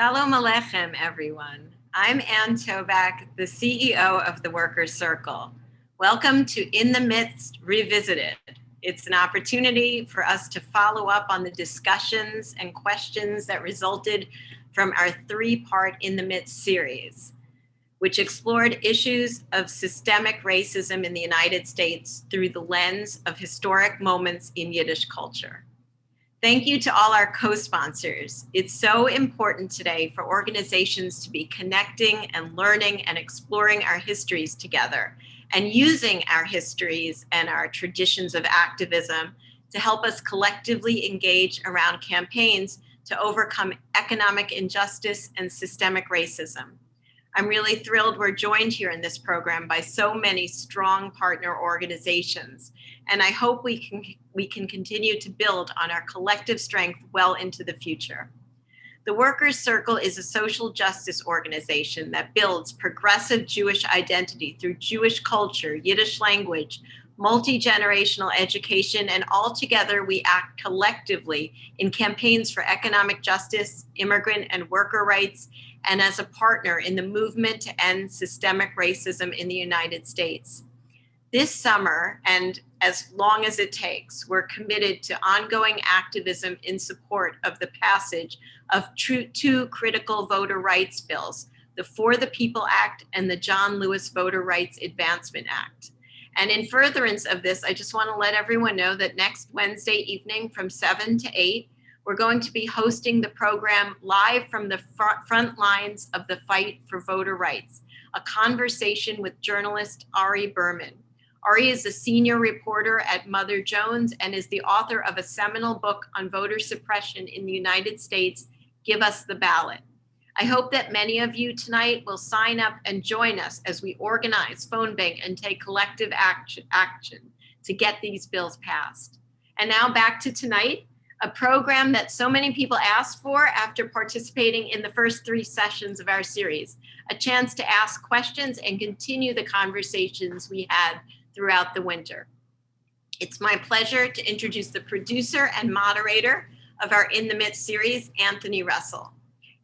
Shalom Aleichem, everyone. I'm Ann Toback, the CEO of the Workers' Circle. Welcome to In the Midst Revisited. It's an opportunity for us to follow up on the discussions and questions that resulted from our three-part In the Midst series, which explored issues of systemic racism in the United States through the lens of historic moments in Yiddish culture. Thank you to all our co-sponsors. It's so important today for organizations to be connecting and learning and exploring our histories together and using our histories and our traditions of activism to help us collectively engage around campaigns to overcome economic injustice and systemic racism. I'm really thrilled we're joined here in this program by so many strong partner organizations, and I hope we can continue to build on our collective strength well into the future. The Workers' Circle is a social justice organization that builds progressive Jewish identity through Jewish culture, Yiddish language, multi-generational education, and altogether we act collectively in campaigns for economic justice, immigrant and worker rights, and as a partner in the movement to end systemic racism in the United States. This summer, and as long as it takes, we're committed to ongoing activism in support of the passage of two critical voter rights bills, the For the People Act and the John Lewis Voter Rights Advancement Act. And in furtherance of this, I just want to let everyone know that next Wednesday evening from 7 to 8, we're going to be hosting the program live from the front lines of the fight for voter rights, a conversation with journalist Ari Berman. Ari is a senior reporter at Mother Jones and is the author of a seminal book on voter suppression in the United States, Give Us the Ballot. I hope that many of you tonight will sign up and join us as we organize, phone bank, and take collective action to get these bills passed. And now back to tonight, a program that so many people asked for after participating in the first 3 sessions of our series, a chance to ask questions and continue the conversations we had throughout the winter. It's my pleasure to introduce the producer and moderator of our In the Midst series, Anthony Russell.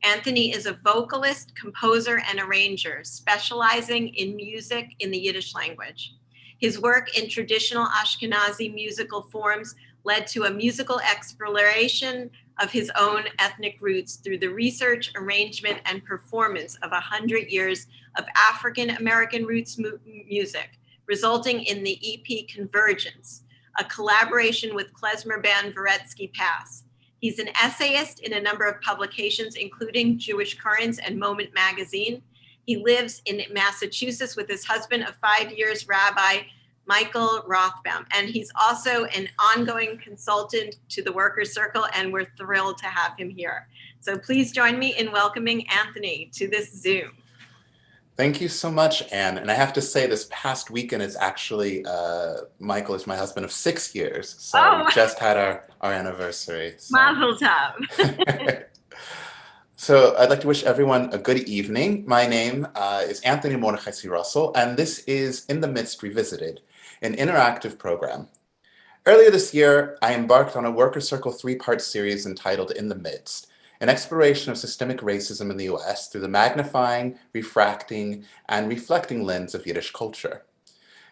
Anthony is a vocalist, composer, and arranger, specializing in music in the Yiddish language. His work in traditional Ashkenazi musical forms led to a musical exploration of his own ethnic roots through the research, arrangement, and performance of 100 years of African American roots music, resulting in the EP Convergence, a collaboration with klezmer band Varetsky Pass. He's an essayist in a number of publications, including Jewish Currents and Moment Magazine. He lives in Massachusetts with his husband of 5 years, Rabbi Michael Rothbaum, and he's also an ongoing consultant to the Workers' Circle, and we're thrilled to have him here. So please join me in welcoming Anthony to this Zoom. Thank you so much, Anne. And I have to say, this past weekend is actually, Michael is my husband of 6 years, so we just had our anniversary. So. Mazel tov. So I'd like to wish everyone a good evening. My name is Anthony Mordechai Russell, and this is In the Midst Revisited, an interactive program. Earlier this year, I embarked on a Workers' Circle 3-part series entitled In the Midst, an exploration of systemic racism in the US through the magnifying, refracting, and reflecting lens of Yiddish culture.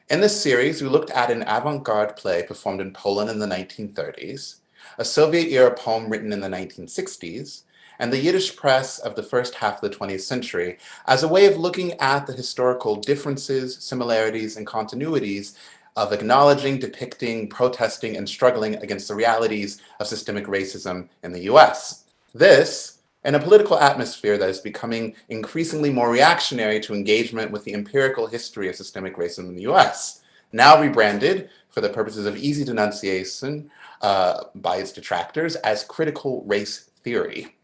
In this series, we looked at an avant-garde play performed in Poland in the 1930s, a Soviet-era poem written in the 1960s, and the Yiddish press of the first half of the 20th century as a way of looking at the historical differences, similarities, and continuities of acknowledging, depicting, protesting, and struggling against the realities of systemic racism in the US. This, in a political atmosphere that is becoming increasingly more reactionary to engagement with the empirical history of systemic racism in the US, now rebranded, for the purposes of easy denunciation by its detractors, as critical race theory.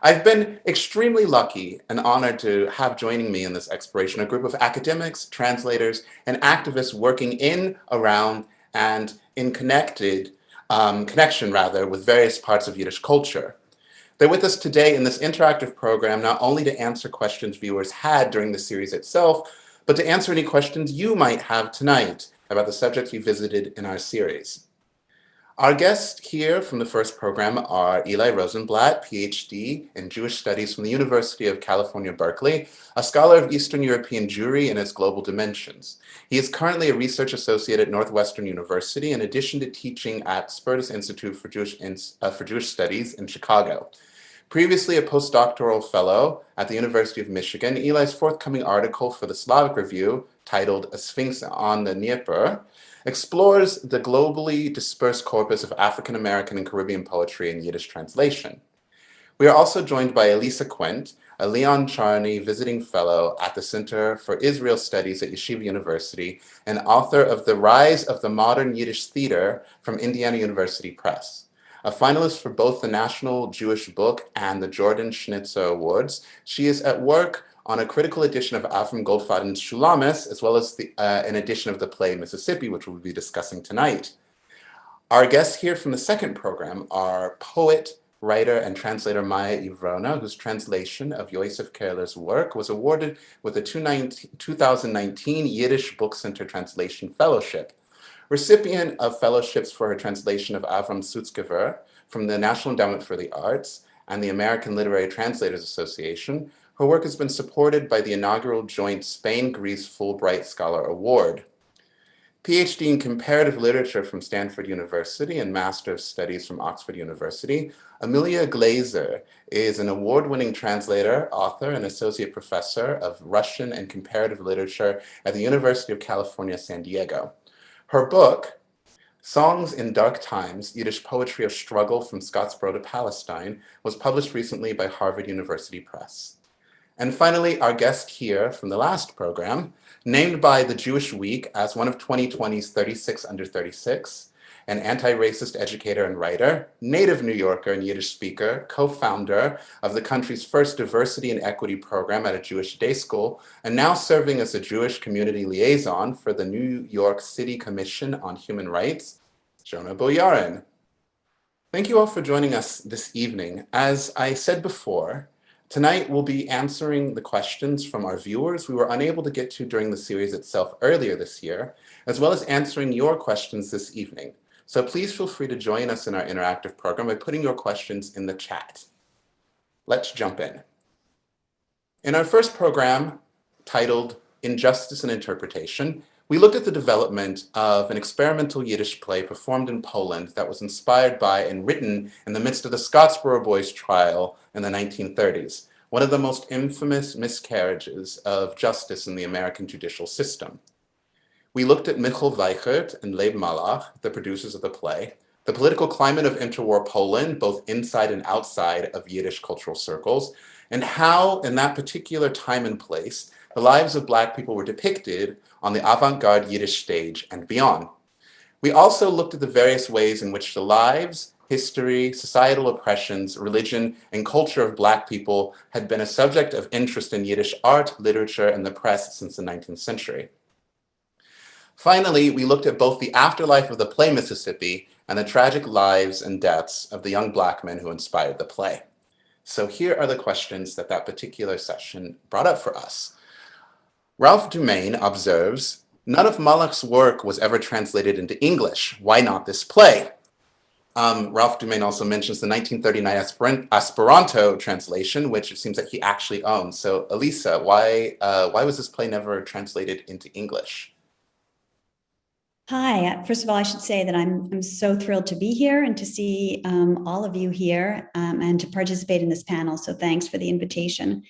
I've been extremely lucky and honored to have joining me in this exploration a group of academics, translators, and activists working in, around, and in connection with various parts of Yiddish culture. They're with us today in this interactive program not only to answer questions viewers had during the series itself, but to answer any questions you might have tonight about the subjects we visited in our series. Our guests here from the first program are Eli Rosenblatt, PhD in Jewish Studies from the University of California, Berkeley, a scholar of Eastern European Jewry and its global dimensions. He is currently a research associate at Northwestern University, in addition to teaching at Spertus Institute for Jewish Studies in Chicago. Previously a postdoctoral fellow at the University of Michigan, Eli's forthcoming article for the Slavic Review, titled A Sphinx on the Dnieper, explores the globally dispersed corpus of African American and Caribbean poetry in Yiddish translation. We are also joined by Elisa Quint, a Leon Charney visiting fellow at the Center for Israel Studies at Yeshiva University and author of The Rise of the Modern Yiddish Theater from Indiana University Press. A finalist for both the National Jewish Book and the Jordan Schnitzer Awards, she is at work on a critical edition of Avram Goldfaden's Shulamis, as well as an edition of the play Mississippi, which we'll be discussing tonight. Our guests here from the second program are poet, writer, and translator Maya Ivrona, whose translation of Yosef Kerler's work was awarded with the 2019 Yiddish Book Center Translation Fellowship. Recipient of fellowships for her translation of Avram Sutzkever from the National Endowment for the Arts and the American Literary Translators Association, her work has been supported by the inaugural joint Spain-Greece Fulbright Scholar Award. PhD in Comparative Literature from Stanford University and Master of Studies from Oxford University, Amelia Glazer is an award-winning translator, author, and associate professor of Russian and Comparative Literature at the University of California, San Diego. Her book, Songs in Dark Times, Yiddish Poetry of Struggle from Scottsboro to Palestine, was published recently by Harvard University Press. And finally, our guest here from the last program, named by the Jewish Week as one of 2020's 36 under 36, an anti-racist educator and writer, native New Yorker and Yiddish speaker, co-founder of the country's first diversity and equity program at a Jewish day school, and now serving as a Jewish community liaison for the New York City Commission on Human Rights, Jonah Boyarin. Thank you all for joining us this evening. As I said before, tonight we'll be answering the questions from our viewers we were unable to get to during the series itself earlier this year, as well as answering your questions this evening. So please feel free to join us in our interactive program by putting your questions in the chat. Let's jump in. In our first program, titled Injustice and Interpretation, we looked at the development of an experimental Yiddish play performed in Poland that was inspired by and written in the midst of the Scottsboro Boys trial in the 1930s, one of the most infamous miscarriages of justice in the American judicial system. We looked at Michal Weichert and Leib Malach, the producers of the play, the political climate of interwar Poland, both inside and outside of Yiddish cultural circles, and how, in that particular time and place, the lives of Black people were depicted on the avant-garde Yiddish stage and beyond. We also looked at the various ways in which the lives, history, societal oppressions, religion, and culture of Black people had been a subject of interest in Yiddish art, literature, and the press since the 19th century. Finally, we looked at both the afterlife of the play Mississippi and the tragic lives and deaths of the young Black men who inspired the play. So here are the questions that particular session brought up for us. Ralph Dumaine observes, none of Malach's work was ever translated into English. Why not this play? Ralph Dumaine also mentions the 1939 Esperanto translation, which it seems that he actually owns. So Elisa, why was this play never translated into English? Hi, first of all, I should say that I'm so thrilled to be here and to see all of you here and to participate in this panel. So thanks for the invitation.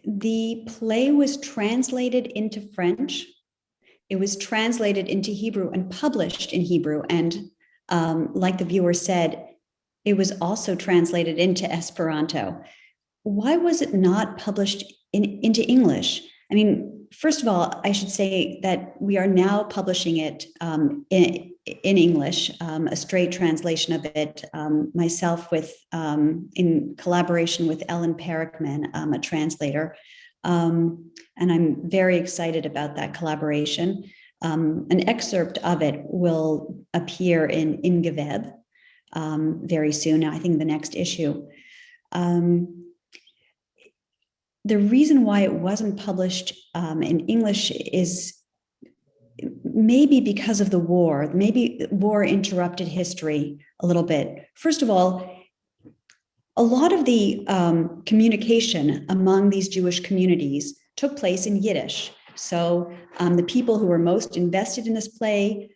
The play was translated into French. It was translated into Hebrew and published in Hebrew. And like the viewer said, it was also translated into Esperanto. Why was it not published into English? I mean, first of all, I should say that we are now publishing it in English, a straight translation of it, myself in collaboration with Ellen Perrickman, a translator. And I'm very excited about that collaboration. An excerpt of it will appear in Geweb very soon, I think the next issue. The reason why it wasn't published in English is maybe because of the war, maybe war interrupted history a little bit. First of all, a lot of the communication among these Jewish communities took place in Yiddish. So the people who were most invested in this play,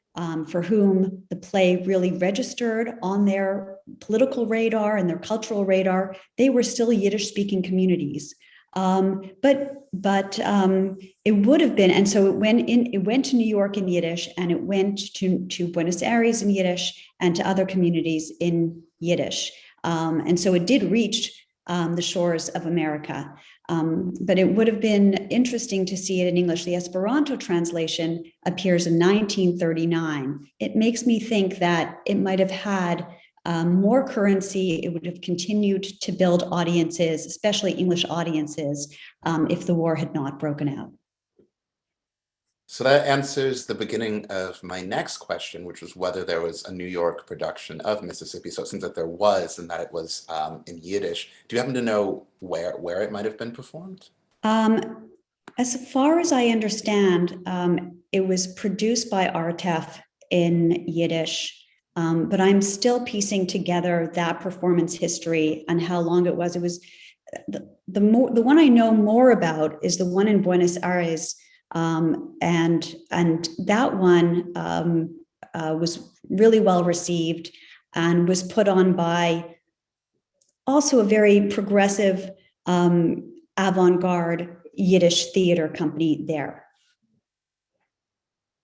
for whom the play really registered on their political radar and their cultural radar, they were still Yiddish-speaking communities. But it would have been, and so it went to New York in Yiddish, and it went to Buenos Aires in Yiddish, and to other communities in Yiddish. And so it did reach the shores of America. But it would have been interesting to see it in English. The Esperanto translation appears in 1939. It makes me think that it might have had more currency. It would have continued to build audiences, especially English audiences, if the war had not broken out. So that answers the beginning of my next question, which was whether there was a New York production of Mississippi. So it seems that there was, and that it was in Yiddish. Do you happen to know where it might have been performed? As far as I understand, it was produced by Artef in Yiddish, but I'm still piecing together that performance history and how long it was. It was the one I know more about is the one in Buenos Aires. And that one was really well received and was put on by also a very progressive avant-garde Yiddish theater company there.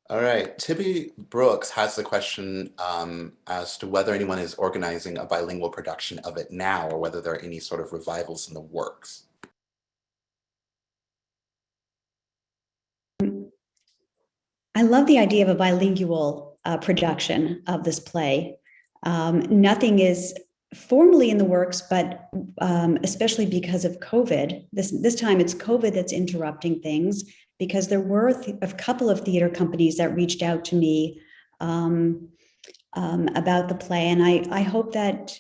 All right, Tibby Brooks has the question as to whether anyone is organizing a bilingual production of it now, or whether there are any sort of revivals in the works. I love the idea of a bilingual production of this play. Nothing is formally in the works, but especially because of COVID, this time it's COVID that's interrupting things, because there were a couple of theater companies that reached out to me about the play. And I hope that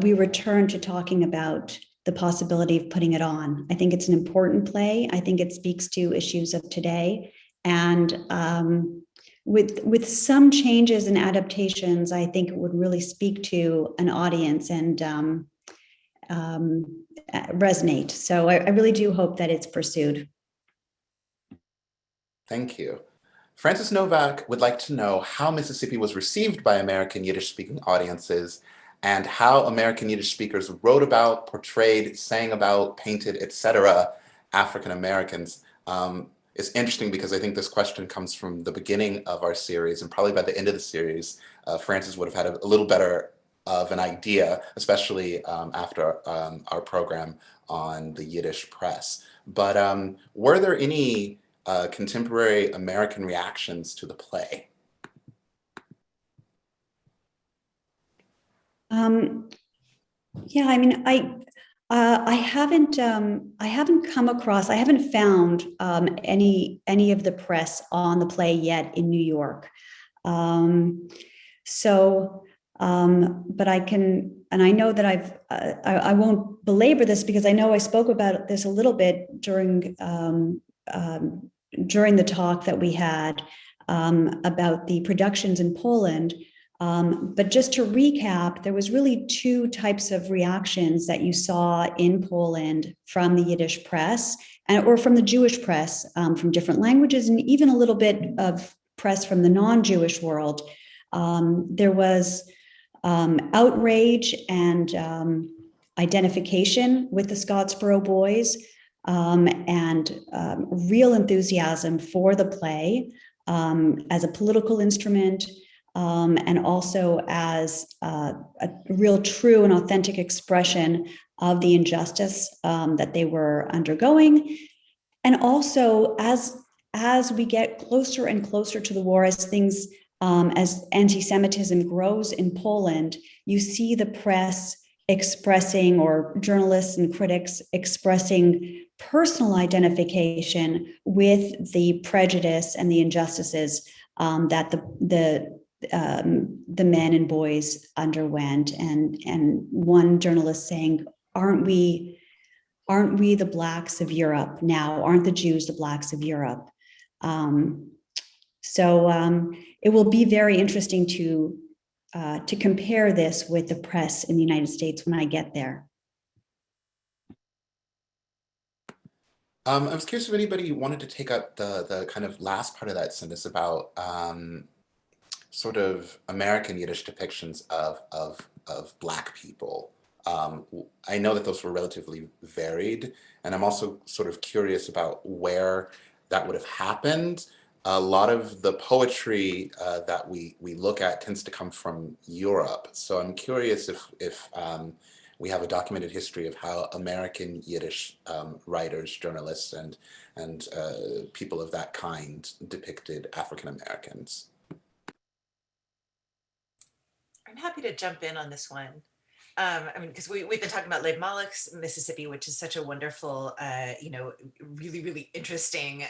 we return to talking about the possibility of putting it on. I think it's an important play. I think it speaks to issues of today. And with some changes and adaptations, I think it would really speak to an audience and resonate. So I really do hope that it's pursued. Thank you. Francis Novak would like to know how Mississippi was received by American Yiddish-speaking audiences, and how American Yiddish speakers wrote about, portrayed, sang about, painted, etc. African Americans. It's interesting because I think this question comes from the beginning of our series, and probably by the end of the series, Francis would have had a little better of an idea, especially after our program on the Yiddish press. But were there any contemporary American reactions to the play? Yeah, I mean, I haven't come across, I haven't found any of the press on the play yet in New York. But I can, and I know that I won't belabor this because I know I spoke about this a little bit during the talk that we had about the productions in Poland. But just to recap, there was really two types of reactions that you saw in Poland from the Yiddish press or from the Jewish press, from different languages, and even a little bit of press from the non-Jewish world. There was outrage and identification with the Scottsboro Boys, and real enthusiasm for the play as a political instrument, and also as a real, true, and authentic expression of the injustice that they were undergoing. And also, as we get closer and closer to the war, as anti-Semitism grows in Poland, you see the press expressing, or journalists and critics expressing, personal identification with the prejudice and the injustices that the men and boys underwent. And one journalist saying, aren't we the blacks of Europe now? Aren't the Jews the blacks of Europe? So it will be very interesting to compare this with the press in the United States when I get there. I was curious if anybody wanted to take up the kind of last part of that sentence about sort of American Yiddish depictions of Black people. I know that those were relatively varied, and I'm also sort of curious about where that would have happened. A lot of the poetry that we look at tends to come from Europe, so I'm curious if we have a documented history of how American Yiddish writers, journalists, and people of that kind depicted African Americans. I'm happy to jump in on this one. I mean, because we've been talking about Leib Malach's Mississippi, which is such a wonderful, really, really interesting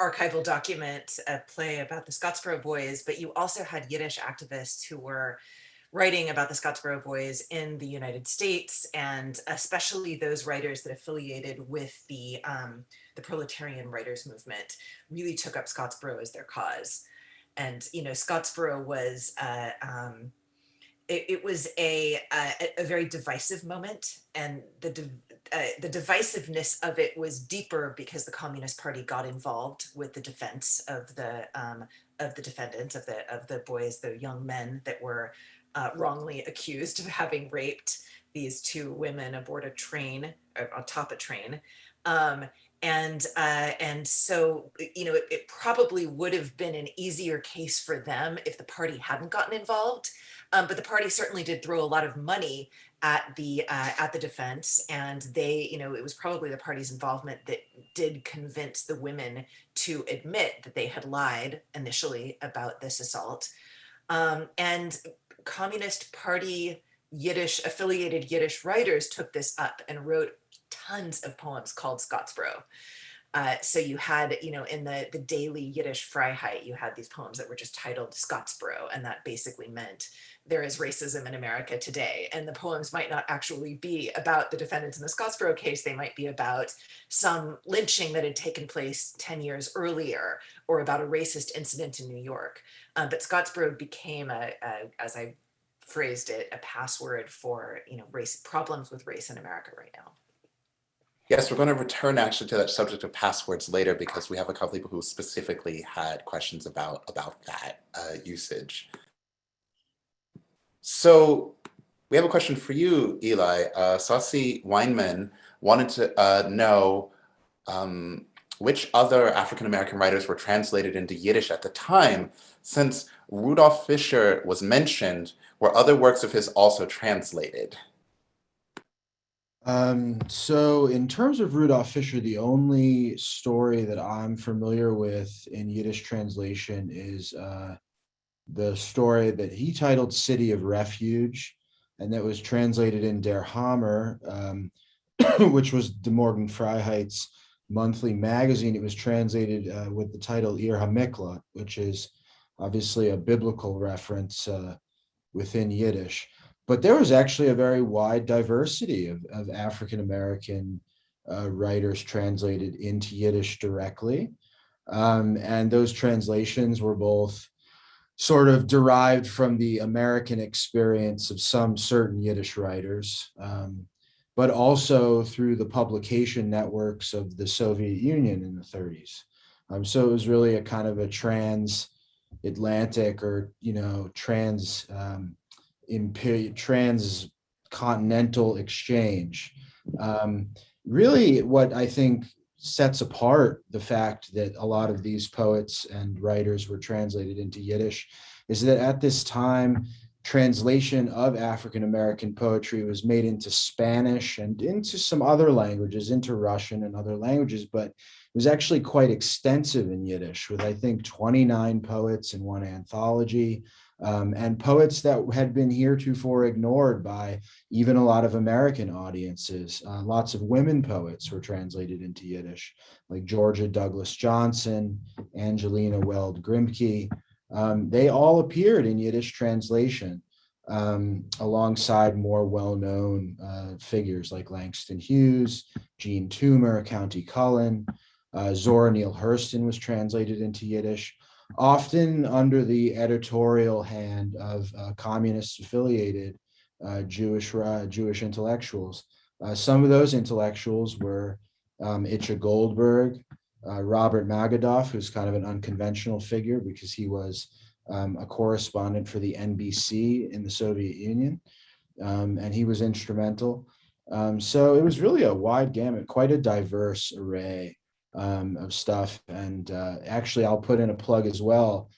archival document, a play about the Scottsboro Boys, but you also had Yiddish activists who were writing about the Scottsboro Boys in the United States, and especially those writers that affiliated with the proletarian writers movement really took up Scottsboro as their cause. And Scottsboro was it was a very divisive moment, and the divisiveness of it was deeper because the Communist Party got involved with the defense of the defendants, of the boys, the young men that were wrongly accused of having raped these two women aboard a train, on top of a train. And so it probably would have been an easier case for them if the party hadn't gotten involved. But the party certainly did throw a lot of money at the defense, and it was probably the party's involvement that did convince the women to admit that they had lied initially about this assault. And Communist Party affiliated Yiddish writers took this up and wrote tons of poems called Scottsboro. So you had, in the daily Yiddish Freiheit, you had these poems that were just titled Scottsboro, and that basically meant there is racism in America today. And the poems might not actually be about the defendants in the Scottsboro case. They might be about some lynching that had taken place 10 years earlier, or about a racist incident in New York. But Scottsboro became as I phrased it, a password for problems with race in America right now. Yes, we're going to return actually to that subject of passwords later, because we have a couple people who specifically had questions about that usage. So we have a question for you, Eli. Saucy Weinman wanted to know which other African-American writers were translated into Yiddish at the time. Since Rudolf Fischer was mentioned, were other works of his also translated? So in terms of Rudolf Fischer, the only story that I'm familiar with in Yiddish translation is the story that he titled City of Refuge, and that was translated in Der Hammer, which was the Morgen Freiheit's monthly magazine. It was translated with the title Ir HaMiklat, which is obviously a biblical reference within Yiddish. But there was actually a very wide diversity of African-American writers translated into Yiddish directly. And those translations were both sort of derived from the American experience of some certain Yiddish writers, but also through the publication networks of the Soviet Union in the 30s. So it was really a kind of a transatlantic or, transcontinental exchange. Really, what I think sets apart the fact that a lot of these poets and writers were translated into Yiddish is that at this time, translation of African-American poetry was made into Spanish and into some other languages, into Russian and other languages, but it was actually quite extensive in Yiddish, with I think 29 poets in one anthology, and poets that had been heretofore ignored by even a lot of American audiences. Lots of women poets were translated into Yiddish, like Georgia Douglas Johnson, Angelina Weld Grimke. They all appeared in Yiddish translation alongside more well-known figures like Langston Hughes, Jean Toomer, County Cullen. Zora Neale Hurston was translated into Yiddish. often under the editorial hand of communist affiliated Jewish intellectuals. Some of those intellectuals were Itcha Goldberg, Robert Magadoff, who's kind of an unconventional figure because he was a correspondent for the NBC in the Soviet Union, and he was instrumental. So it was really a wide gamut, quite a diverse array of stuff. And actually, I'll put in a plug as well.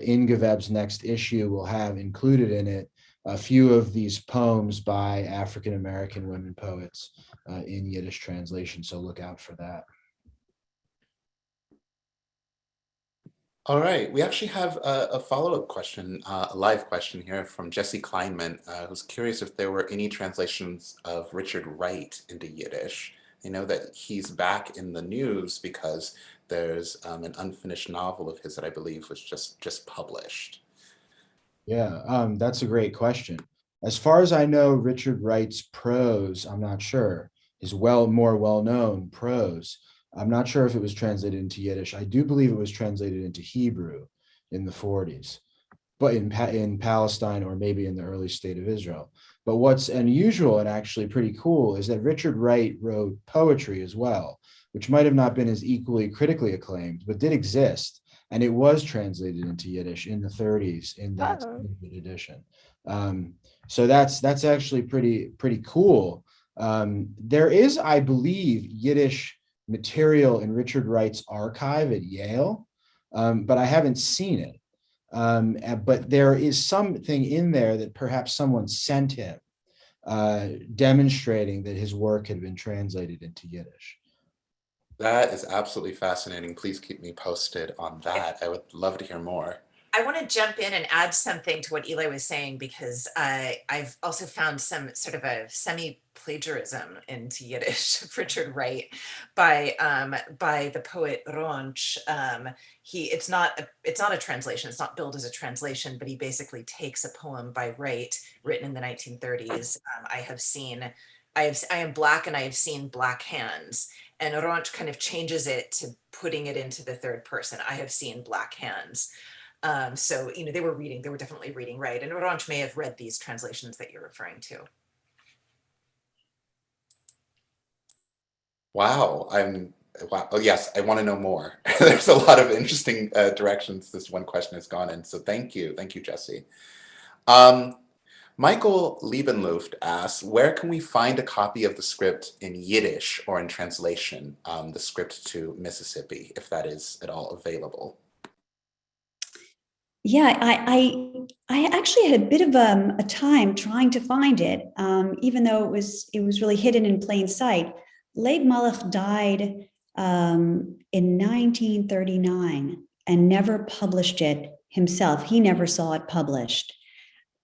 In Gaveb's next issue will have included in it a few of these poems by African American women poets in Yiddish translation. So look out for that. All right, we actually have a follow-up question, a live question here from Jesse Kleinman, who's curious if there were any translations of Richard Wright into Yiddish. I know that he's back in the news because there's an unfinished novel of his that I believe was just published. Yeah, that's a great question. As far as I know, Richard Wright's prose, I'm not sure, his more well-known prose. I'm not sure if it was translated into Yiddish. I do believe it was translated into Hebrew in the 40s, but in Palestine or maybe in the early state of Israel. But what's unusual and actually pretty cool is that Richard Wright wrote poetry as well, which might have not been as equally critically acclaimed, but did exist. And it was translated into Yiddish in the 30s in that edition. So that's actually pretty cool. There is, I believe, Yiddish material in Richard Wright's archive at Yale, but I haven't seen it. But there is something in there that perhaps someone sent him demonstrating that his work had been translated into Yiddish. That is absolutely fascinating. Please keep me posted on that. I would love to hear more. I want to jump in and add something to what Eli was saying, because I've also found some sort of a semi-plagiarism into Yiddish of Richard Wright by the poet Ronch. It's not a translation. It's not billed as a translation, but he basically takes a poem by Wright written in the 1930s. I am black and I have seen black hands. And Ronch kind of changes it to putting it into the third person. I have seen black hands. So, they were definitely reading right. And Orange may have read these translations that you're referring to. Wow, wow. Oh, yes, I want to know more. There's a lot of interesting directions this one question has gone in. So thank you, Jesse. Michael Liebenluft asks, where can we find a copy of the script in Yiddish or in translation, the script to Mississippi, if that is at all available? Yeah, I actually had a bit of a time trying to find it, even though it was really hidden in plain sight. Leib Malach died in 1939 and never published it himself. He never saw it published.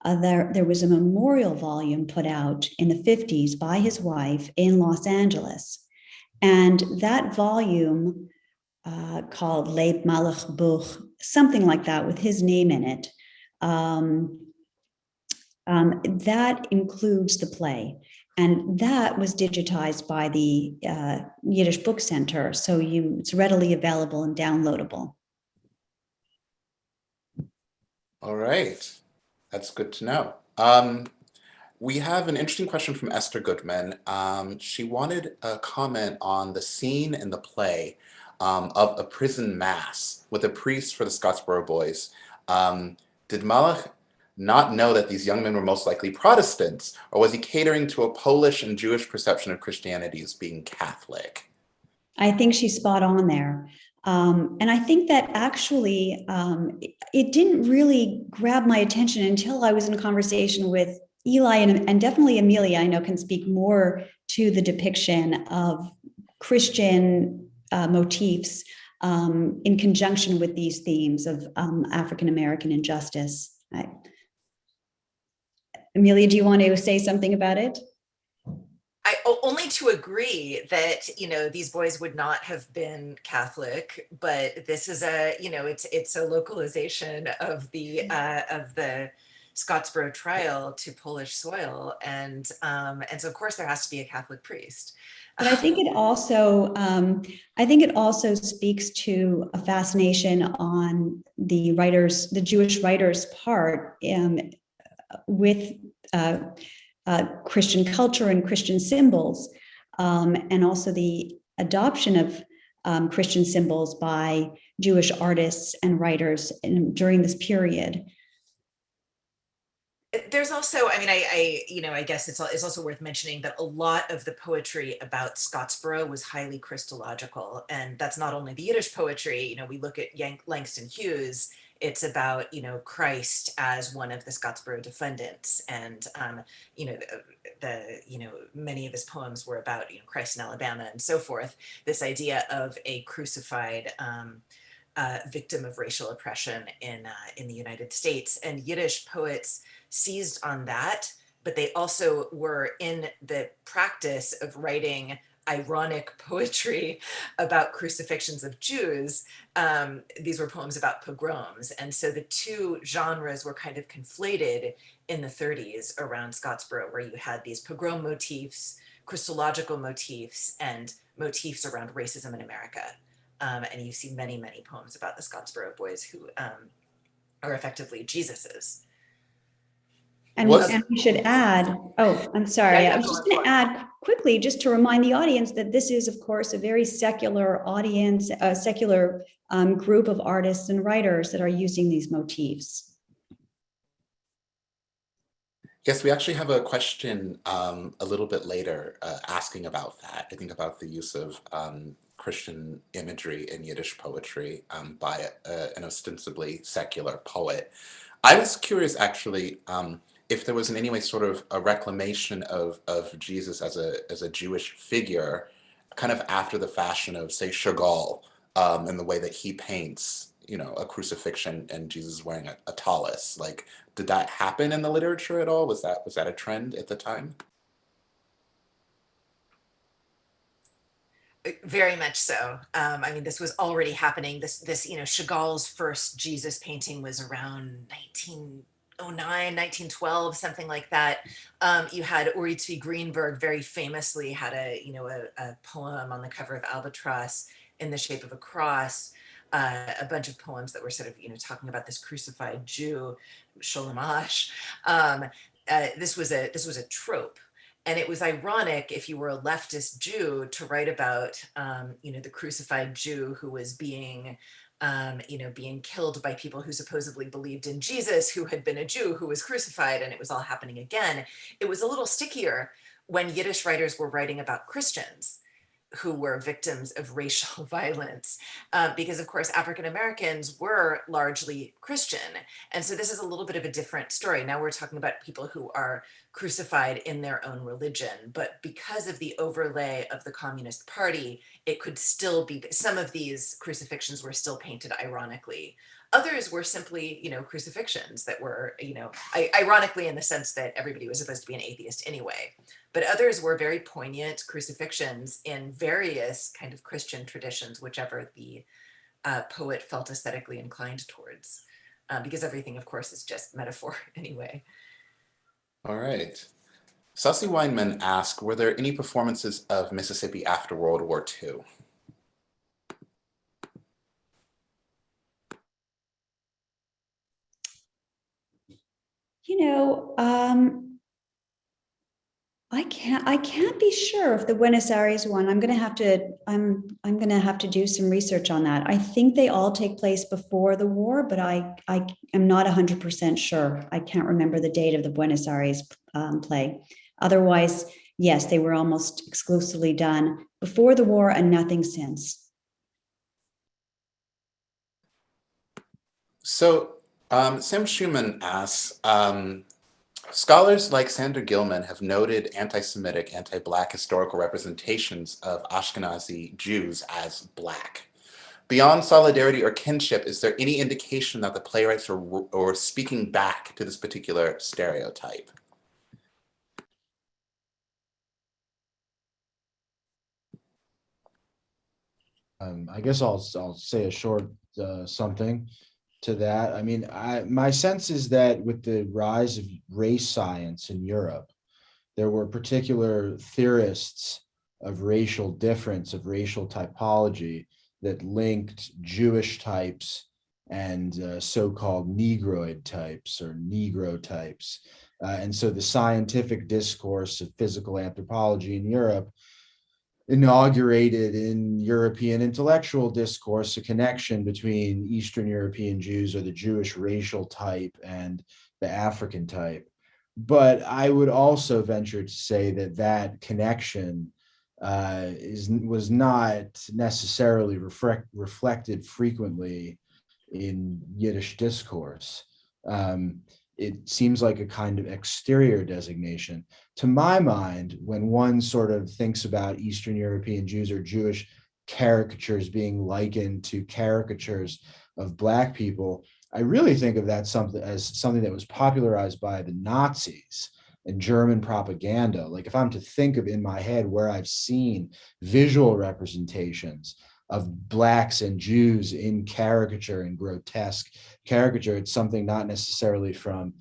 There was a memorial volume put out in the 50s by his wife in Los Angeles, and that volume, called Leib Malach Buch, something like that, with his name in it. That includes the play, and that was digitized by the Yiddish Book Center, so it's readily available and downloadable. All right, that's good to know. We have an interesting question from Esther Goodman. She wanted a comment on the scene in the play of a prison mass with a priest for the Scottsboro Boys. Did Malach not know that these young men were most likely Protestants, or was he catering to a Polish and Jewish perception of Christianity as being Catholic? I think she's spot on there. And I think that actually it didn't really grab my attention until I was in a conversation with Eli and definitely Amelia, I know, can speak more to the depiction of Christian motifs in conjunction with these themes of African-American injustice. Amelia, do you want to say something about it? Only to agree that, these boys would not have been Catholic, but this is it's a localization of the Scottsboro trial to Polish soil, and so of course there has to be a Catholic priest. But I think it also speaks to a fascination on the Jewish writers' part with Christian culture and Christian symbols, and also the adoption of Christian symbols by Jewish artists and writers during this period. There's also, I mean, I guess it's also worth mentioning that a lot of the poetry about Scottsboro was highly Christological, and that's not only the Yiddish poetry. We look at Langston Hughes. It's about Christ as one of the Scottsboro defendants, and many of his poems were about Christ in Alabama and so forth. This idea of a crucified victim of racial oppression in the United States, and Yiddish poets seized on that, but they also were in the practice of writing ironic poetry about crucifixions of Jews. These were poems about pogroms, and so the two genres were kind of conflated in the 30s around Scottsboro, where you had these pogrom motifs, Christological motifs, and motifs around racism in America. And you see many, many poems about the Scottsboro boys who are effectively Jesuses. And we should add, I'm sorry, I was just going to add quickly, just to remind the audience that this is, of course, a very secular audience, a secular group of artists and writers that are using these motifs. Yes, we actually have a question a little bit later asking about that. I think about the use of Christian imagery in Yiddish poetry by an ostensibly secular poet. I was curious, actually, if there was in any way sort of a reclamation of Jesus as a Jewish figure, kind of after the fashion of, say, Chagall, in the way that he paints, a crucifixion and Jesus wearing a tallis. Like, did that happen in the literature at all? Was that a trend at the time? Very much so. I mean, this was already happening. This Chagall's first Jesus painting was around 1909, 1912, something like that. You had Uri Tzvi Greenberg very famously had a poem on the cover of Albatross in the shape of a cross. A bunch of poems that were sort of talking about this crucified Jew, Sholem Ash. This was a trope. And it was ironic if you were a leftist Jew to write about, the crucified Jew who was being killed by people who supposedly believed in Jesus, who had been a Jew who was crucified, and it was all happening again. It was a little stickier when Yiddish writers were writing about Christians who were victims of racial violence, because of course African Americans were largely Christian, and so this is a little bit of a different story. Now we're talking about people who are crucified in their own religion, but because of the overlay of the Communist Party, it could still be, some of these crucifixions were still painted ironically. Others were simply, crucifixions that were, ironically in the sense that everybody was supposed to be an atheist anyway. But others were very poignant crucifixions in various kind of Christian traditions, whichever the poet felt aesthetically inclined towards, because everything, of course, is just metaphor anyway. All right. Sussy Weinman asked, were there any performances of Mississippi after World War II? I can't be sure of the Buenos Aires one. I'm gonna have to do some research on that. I think they all take place before the war, but I am not 100% sure. I can't remember the date of the Buenos Aires play. Otherwise, yes, they were almost exclusively done before the war and nothing since. So Sam Schumann asks, scholars like Sander Gilman have noted anti-Semitic, anti-Black historical representations of Ashkenazi Jews as Black. Beyond solidarity or kinship, is there any indication that the playwrights are speaking back to this particular stereotype? I guess I'll say a short something to that. I mean, my sense is that with the rise of race science in Europe, there were particular theorists of racial difference, of racial typology, that linked Jewish types and so-called Negroid types or Negro types. And so the scientific discourse of physical anthropology in Europe inaugurated in European intellectual discourse a connection between Eastern European Jews or the Jewish racial type and the African type. But I would also venture to say that that connection was not necessarily reflected frequently in Yiddish discourse. It seems like a kind of exterior designation. To my mind, when one sort of thinks about Eastern European Jews or Jewish caricatures being likened to caricatures of Black people, I really think of that as something that was popularized by the Nazis and German propaganda. Like if I'm to think of in my head where I've seen visual representations of Blacks and Jews in caricature and grotesque caricature, it's something not necessarily from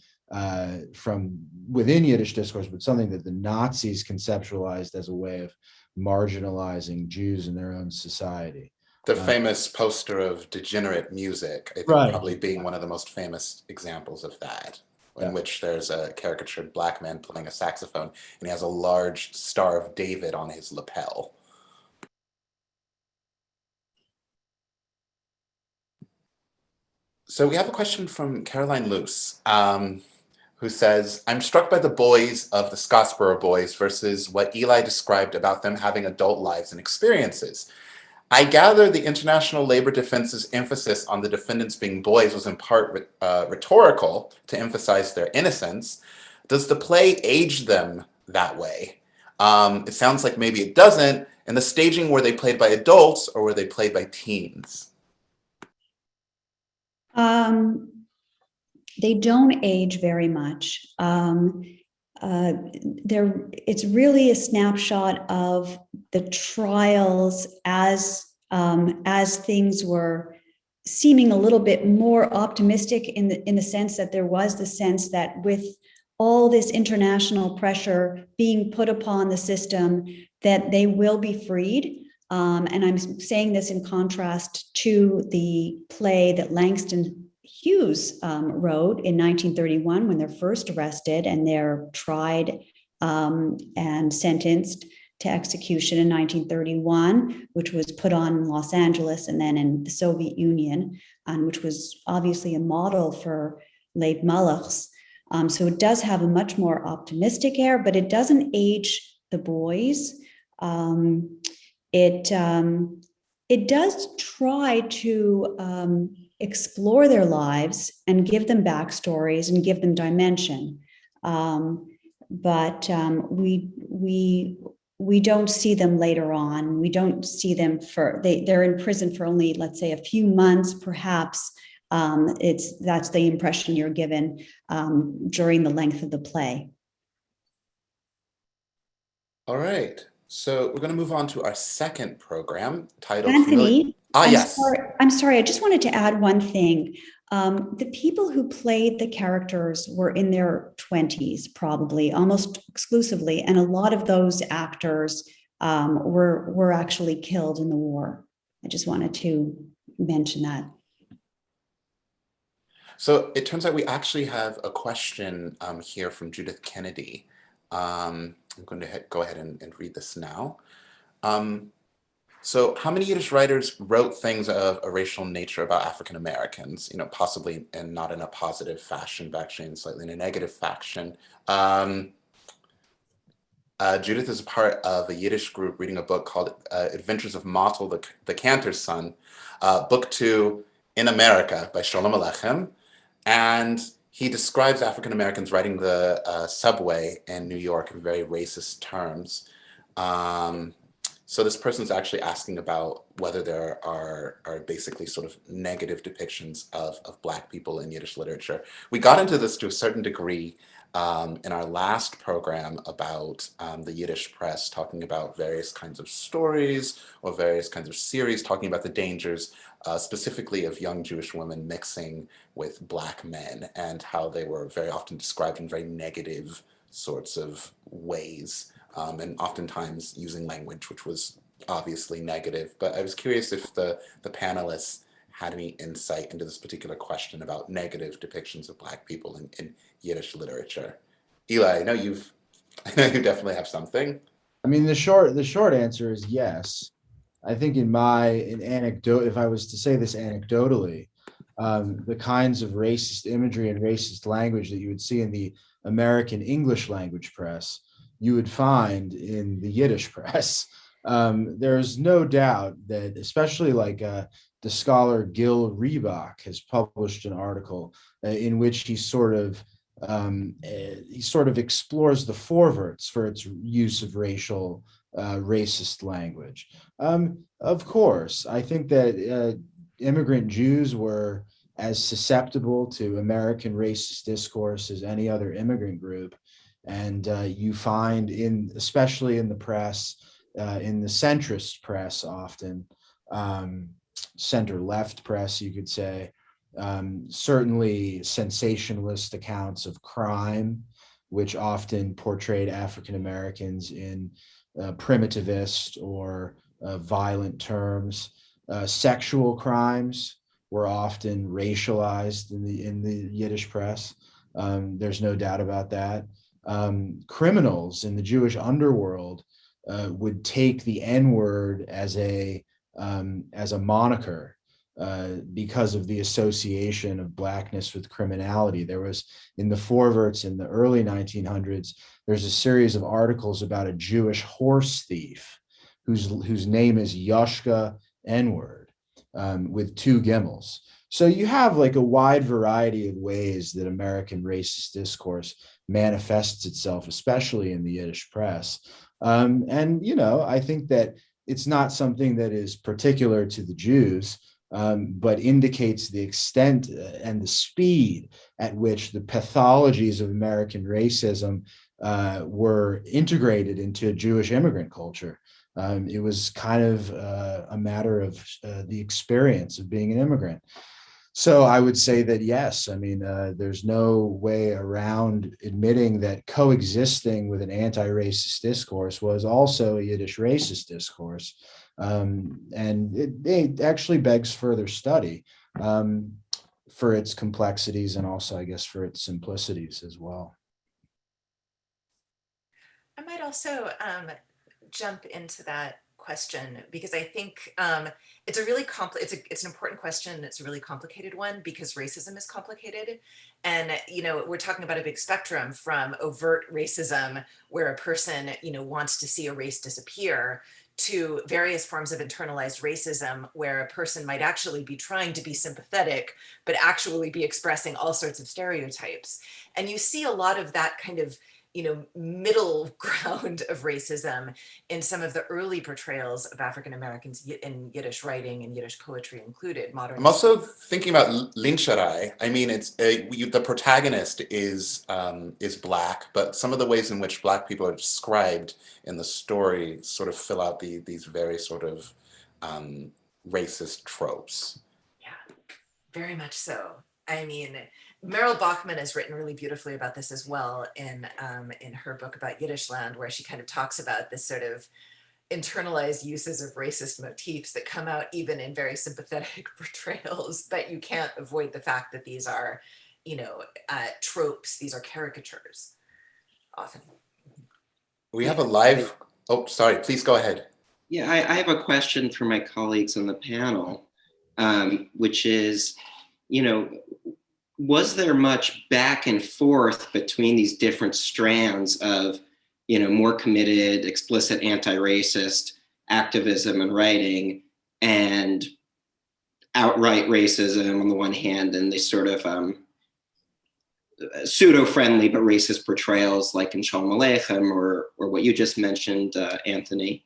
within Yiddish discourse, but something that the Nazis conceptualized as a way of marginalizing Jews in their own society. The famous poster of degenerate music, I think, Right. probably being one of the most famous examples of that, in which there's a caricatured Black man playing a saxophone, and he has a large Star of David on his lapel. So we have a question from Caroline Luce, who says, I'm struck by the boys of the Scottsboro Boys versus what Eli described about them having adult lives and experiences. I gather the International Labor Defense's emphasis on the defendants being boys was in part rhetorical to emphasize their innocence. Does the play age them that way? It sounds like maybe it doesn't. In the staging, were they played by adults or were they played by teens? They don't age very much. It's really a snapshot of the trials as things were seeming a little bit more optimistic in the sense that there was the sense that with all this international pressure being put upon the system, that they will be freed. And I'm saying this in contrast to the play that Langston Hughes wrote in 1931 when they're first arrested and they're tried and sentenced to execution in 1931, which was put on in Los Angeles and then in the Soviet Union, and which was obviously a model for Leib Malachs. So it does have a much more optimistic air, but it doesn't age the boys. It does try to explore their lives and give them backstories and give them dimension. But we don't see them later on. We don't see them they're in prison for only, let's say, a few months, perhaps. That's the impression you're given during the length of the play. All right. So we're going to move on to our second program titled Anthony, yes. I'm sorry. I just wanted to add one thing. The people who played the characters were in their 20s, probably almost exclusively, and a lot of those actors were actually killed in the war. I just wanted to mention that. So it turns out we actually have a question here from Judith Kennedy. I'm going to go ahead and read this now. So how many Yiddish writers wrote things of a racial nature about African Americans, possibly and not in a positive fashion, but actually in slightly in a negative fashion? Judith is a part of a Yiddish group reading a book called Adventures of Motel, the Cantor's Son, book 2 in America by Sholem Aleichem. And he describes African Americans riding the subway in New York in very racist terms. So this person's actually asking about whether there are basically sort of negative depictions of Black people in Yiddish literature. We got into this to a certain degree in our last program about the Yiddish press, talking about various kinds of stories or various kinds of series, talking about the dangers specifically of young Jewish women mixing with Black men and how they were very often described in very negative sorts of ways. And oftentimes using language which was obviously negative. But I was curious if the panelists had any insight into this particular question about negative depictions of Black people in Yiddish literature. Eli, I know you definitely have something. I mean, the short answer is yes. I think in anecdote, if I was to say this anecdotally, the kinds of racist imagery and racist language that you would see in the American English language press, you would find in the Yiddish press. There's no doubt that, especially like the scholar Gil Reebok has published an article in which he sort of explores the forverts for its use of racist language. Of course, I think that immigrant Jews were as susceptible to American racist discourse as any other immigrant group. And you find especially in the press, in the centrist press often, center-left press, you could say, certainly sensationalist accounts of crime, which often portrayed African Americans in primitivist or violent terms. Sexual crimes were often racialized in the Yiddish press. There's no doubt about that. Criminals in the Jewish underworld would take the N-word as a moniker because of the association of Blackness with criminality. There was, in the forverts in the early 1900s, there's a series of articles about a Jewish horse thief whose name is Yoshka N-word, with two gimels. So you have like a wide variety of ways that American racist discourse manifests itself, especially in the Yiddish press. And, I think that it's not something that is particular to the Jews, but indicates the extent and the speed at which the pathologies of American racism were integrated into Jewish immigrant culture. It was kind of a matter of the experience of being an immigrant. So I would say that yes, I mean, there's no way around admitting that coexisting with an anti-racist discourse was also a Yiddish racist discourse. And it actually begs further study for its complexities and also, I guess, for its simplicities as well. I might also jump into that question because I think it's a really it's an important question. It's a really complicated one because racism is complicated, and we're talking about a big spectrum from overt racism where a person wants to see a race disappear to various forms of internalized racism where a person might actually be trying to be sympathetic but actually be expressing all sorts of stereotypes. And you see a lot of that kind of middle ground of racism in some of the early portrayals of African Americans in Yiddish writing and Yiddish poetry included. Modern. I'm also thinking about Lincherai. I mean, it's the protagonist is Black, but some of the ways in which Black people are described in the story sort of fill out these very sort of racist tropes. Yeah, very much so. I mean, Meryl Bachman has written really beautifully about this as well in her book about Yiddishland, where she kind of talks about this sort of internalized uses of racist motifs that come out even in very sympathetic portrayals, but you can't avoid the fact that these are, tropes, these are caricatures often. We have a live, oh, sorry, please go ahead. Yeah, I have a question for my colleagues on the panel, which is, was there much back and forth between these different strands of, more committed, explicit anti-racist activism and writing and outright racism on the one hand, and these sort of pseudo-friendly but racist portrayals like in Shalom Aleichem or what you just mentioned, Anthony,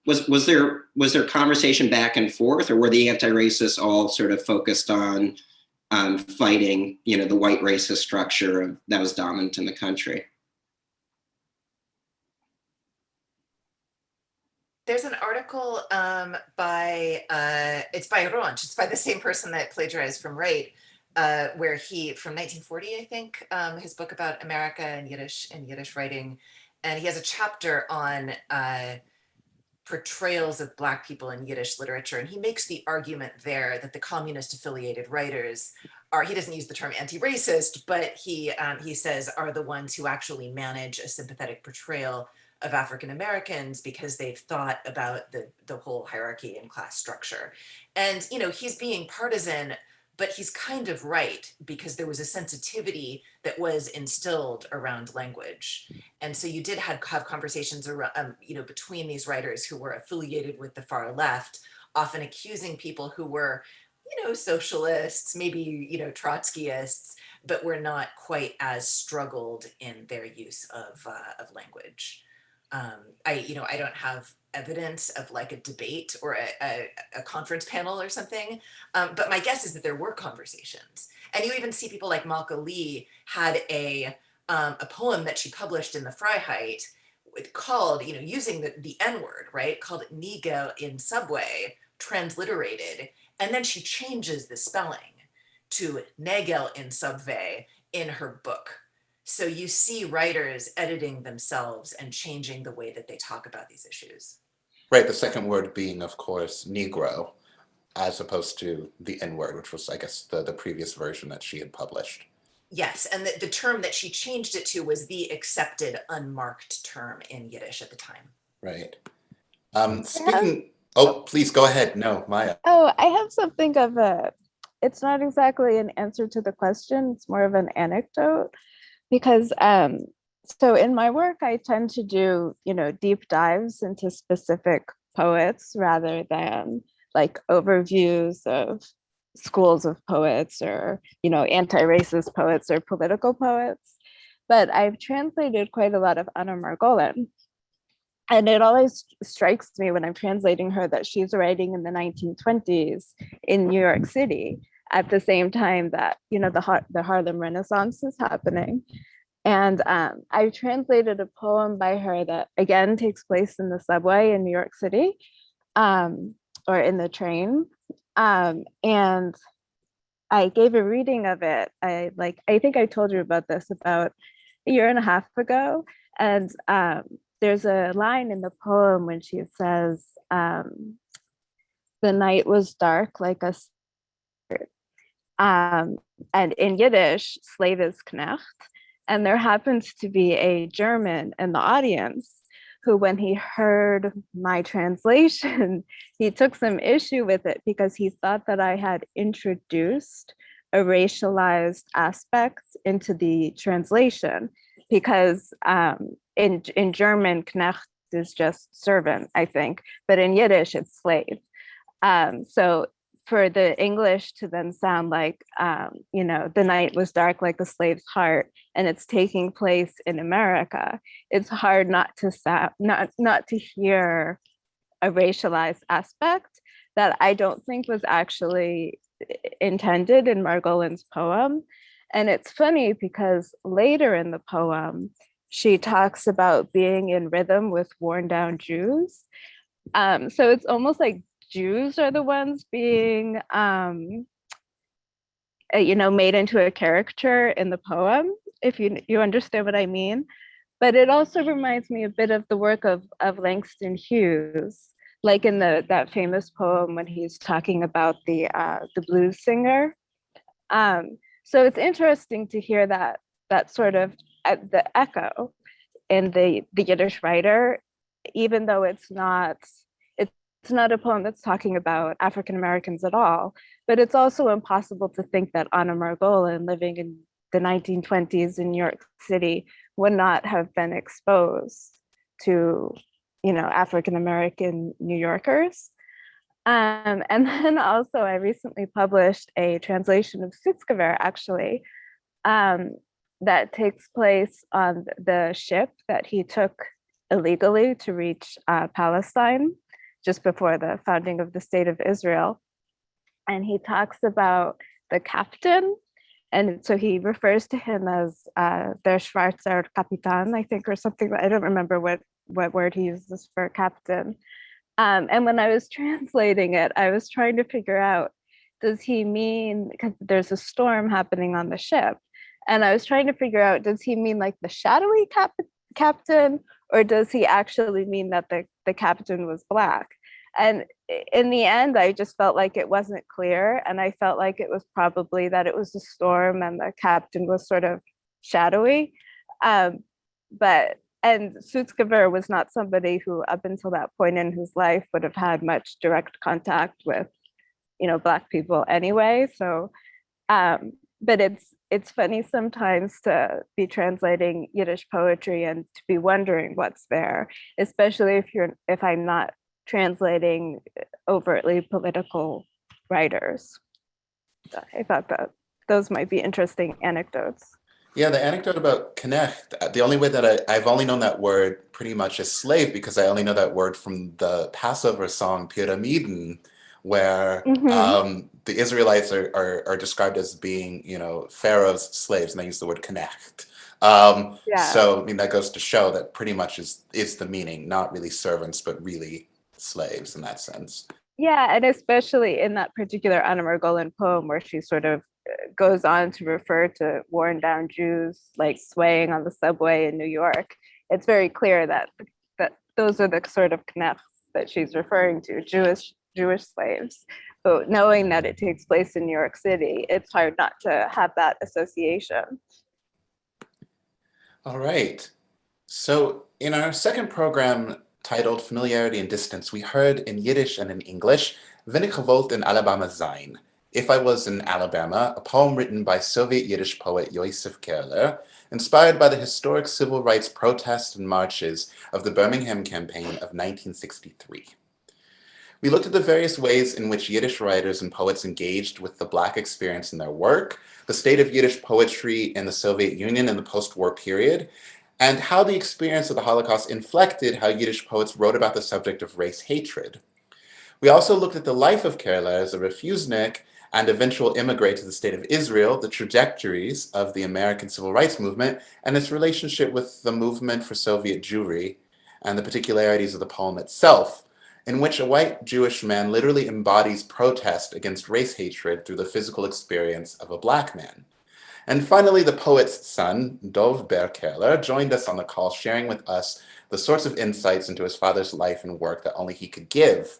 was there conversation back and forth, or were the anti-racists all sort of focused on fighting, the white racist structure that was dominant in the country? There's an article by it's by Ronch. It's by the same person that plagiarized from Wright, where he, from 1940, I think, his book about America and Yiddish writing, and he has a chapter on portrayals of Black people in Yiddish literature, and he makes the argument there that the communist affiliated writers are, he doesn't use the term anti-racist, but he says are the ones who actually manage a sympathetic portrayal of African Americans because they've thought about the whole hierarchy and class structure. And he's being partisan, but he's kind of right, because there was a sensitivity that was instilled around language. And so you did have conversations around, between these writers who were affiliated with the far left, often accusing people who were, socialists, maybe, Trotskyists, but were not quite as struggled in their use of language. I don't have evidence of like a debate or a conference panel or something, but my guess is that there were conversations. And you even see people like Malka Lee had a poem that she published in the Freiheit called, using the N-word, right? Called Nigel in Subway, transliterated. And then she changes the spelling to Nagel in Subway in her book. So you see writers editing themselves and changing the way that they talk about these issues. Right, the second word being, of course, Negro, as opposed to the N-word, which was, I guess, the previous version that she had published. Yes, and the term that she changed it to was the accepted unmarked term in Yiddish at the time. Right. Please go ahead. No, Maya. Oh, I have something of it's not exactly an answer to the question, it's more of an anecdote, because so in my work, I tend to do, deep dives into specific poets rather than like overviews of schools of poets or, anti-racist poets or political poets. But I've translated quite a lot of Anna Margolin. And it always strikes me when I'm translating her that she's writing in the 1920s in New York City at the same time that, the Harlem Renaissance is happening. And I translated a poem by her that again takes place in the subway in New York City, or in the train. And I gave a reading of it. I think I told you about this about a year and a half ago. And there's a line in the poem when she says, the night was dark like a and in Yiddish, slave is knecht. And there happens to be a German in the audience who, when he heard my translation, he took some issue with it because he thought that I had introduced a racialized aspect into the translation. Because in German, Knecht is just servant, I think, but in Yiddish, it's slave. So for the English to then sound like, the night was dark like a slave's heart, and it's taking place in America, it's hard not to hear a racialized aspect that I don't think was actually intended in Margolin's poem. And it's funny because later in the poem, she talks about being in rhythm with worn down Jews. So it's almost like Jews are the ones being, made into a caricature in the poem, if you understand what I mean. But it also reminds me a bit of the work of Langston Hughes, like in that famous poem when he's talking about the blues singer. So it's interesting to hear that sort of the echo in the Yiddish writer, even though it's not a poem that's talking about African Americans at all. But it's also impossible to think that Anna Margolin, living in the 1920s in New York City, would not have been exposed to, African American New Yorkers. And then also I recently published a translation of Sitzgewehr, actually, that takes place on the ship that he took illegally to reach Palestine just before the founding of the state of Israel. And he talks about the captain. And so he refers to him as der Schwarzer Kapitan, I think, or something. I don't remember what word he uses for captain. And when I was translating it, I was trying to figure out, does he mean, because there's a storm happening on the ship, and I was trying to figure out, does he mean like the shadowy captain, or does he actually mean that the captain was black? And in the end, I just felt like it wasn't clear. And I felt like it was probably that it was a storm and the captain was sort of shadowy. And Sutzkever was not somebody who, up until that point in his life, would have had much direct contact with, Black people anyway. So, but it's funny sometimes to be translating Yiddish poetry and to be wondering what's there, especially if I'm not translating overtly political writers. So I thought that those might be interesting anecdotes. Yeah, the anecdote about connect, the only way that I've only known that word pretty much as slave, because I only know that word from the Passover song Pyramiden, where the Israelites are described as being, Pharaoh's slaves, and they use the word connect. So, I mean, that goes to show that pretty much is the meaning, not really servants, but really slaves in that sense. Yeah, and especially in that particular Anna Margolin poem, where she sort of goes on to refer to worn down Jews like swaying on the subway in New York, it's very clear that those are the sort of connects that she's referring to, Jewish slaves. But knowing that it takes place in New York City, it's hard not to have that association. All right. So in our second program, titled Familiarity and Distance, we heard in Yiddish and in English, Wenn ich gewollt in Alabama sein, If I Was in Alabama, a poem written by Soviet Yiddish poet Yosef Kerler, inspired by the historic civil rights protests and marches of the Birmingham Campaign of 1963. We looked at the various ways in which Yiddish writers and poets engaged with the Black experience in their work, the state of Yiddish poetry in the Soviet Union in the post-war period, and how the experience of the Holocaust inflected how Yiddish poets wrote about the subject of race hatred. We also looked at the life of Kerler as a refusenik and eventual immigrant to the state of Israel, the trajectories of the American Civil Rights Movement, and its relationship with the movement for Soviet Jewry, and the particularities of the poem itself, in which a white Jewish man literally embodies protest against race hatred through the physical experience of a Black man. And finally, the poet's son, Dov Ber Kerler, joined us on the call, sharing with us the sorts of insights into his father's life and work that only he could give.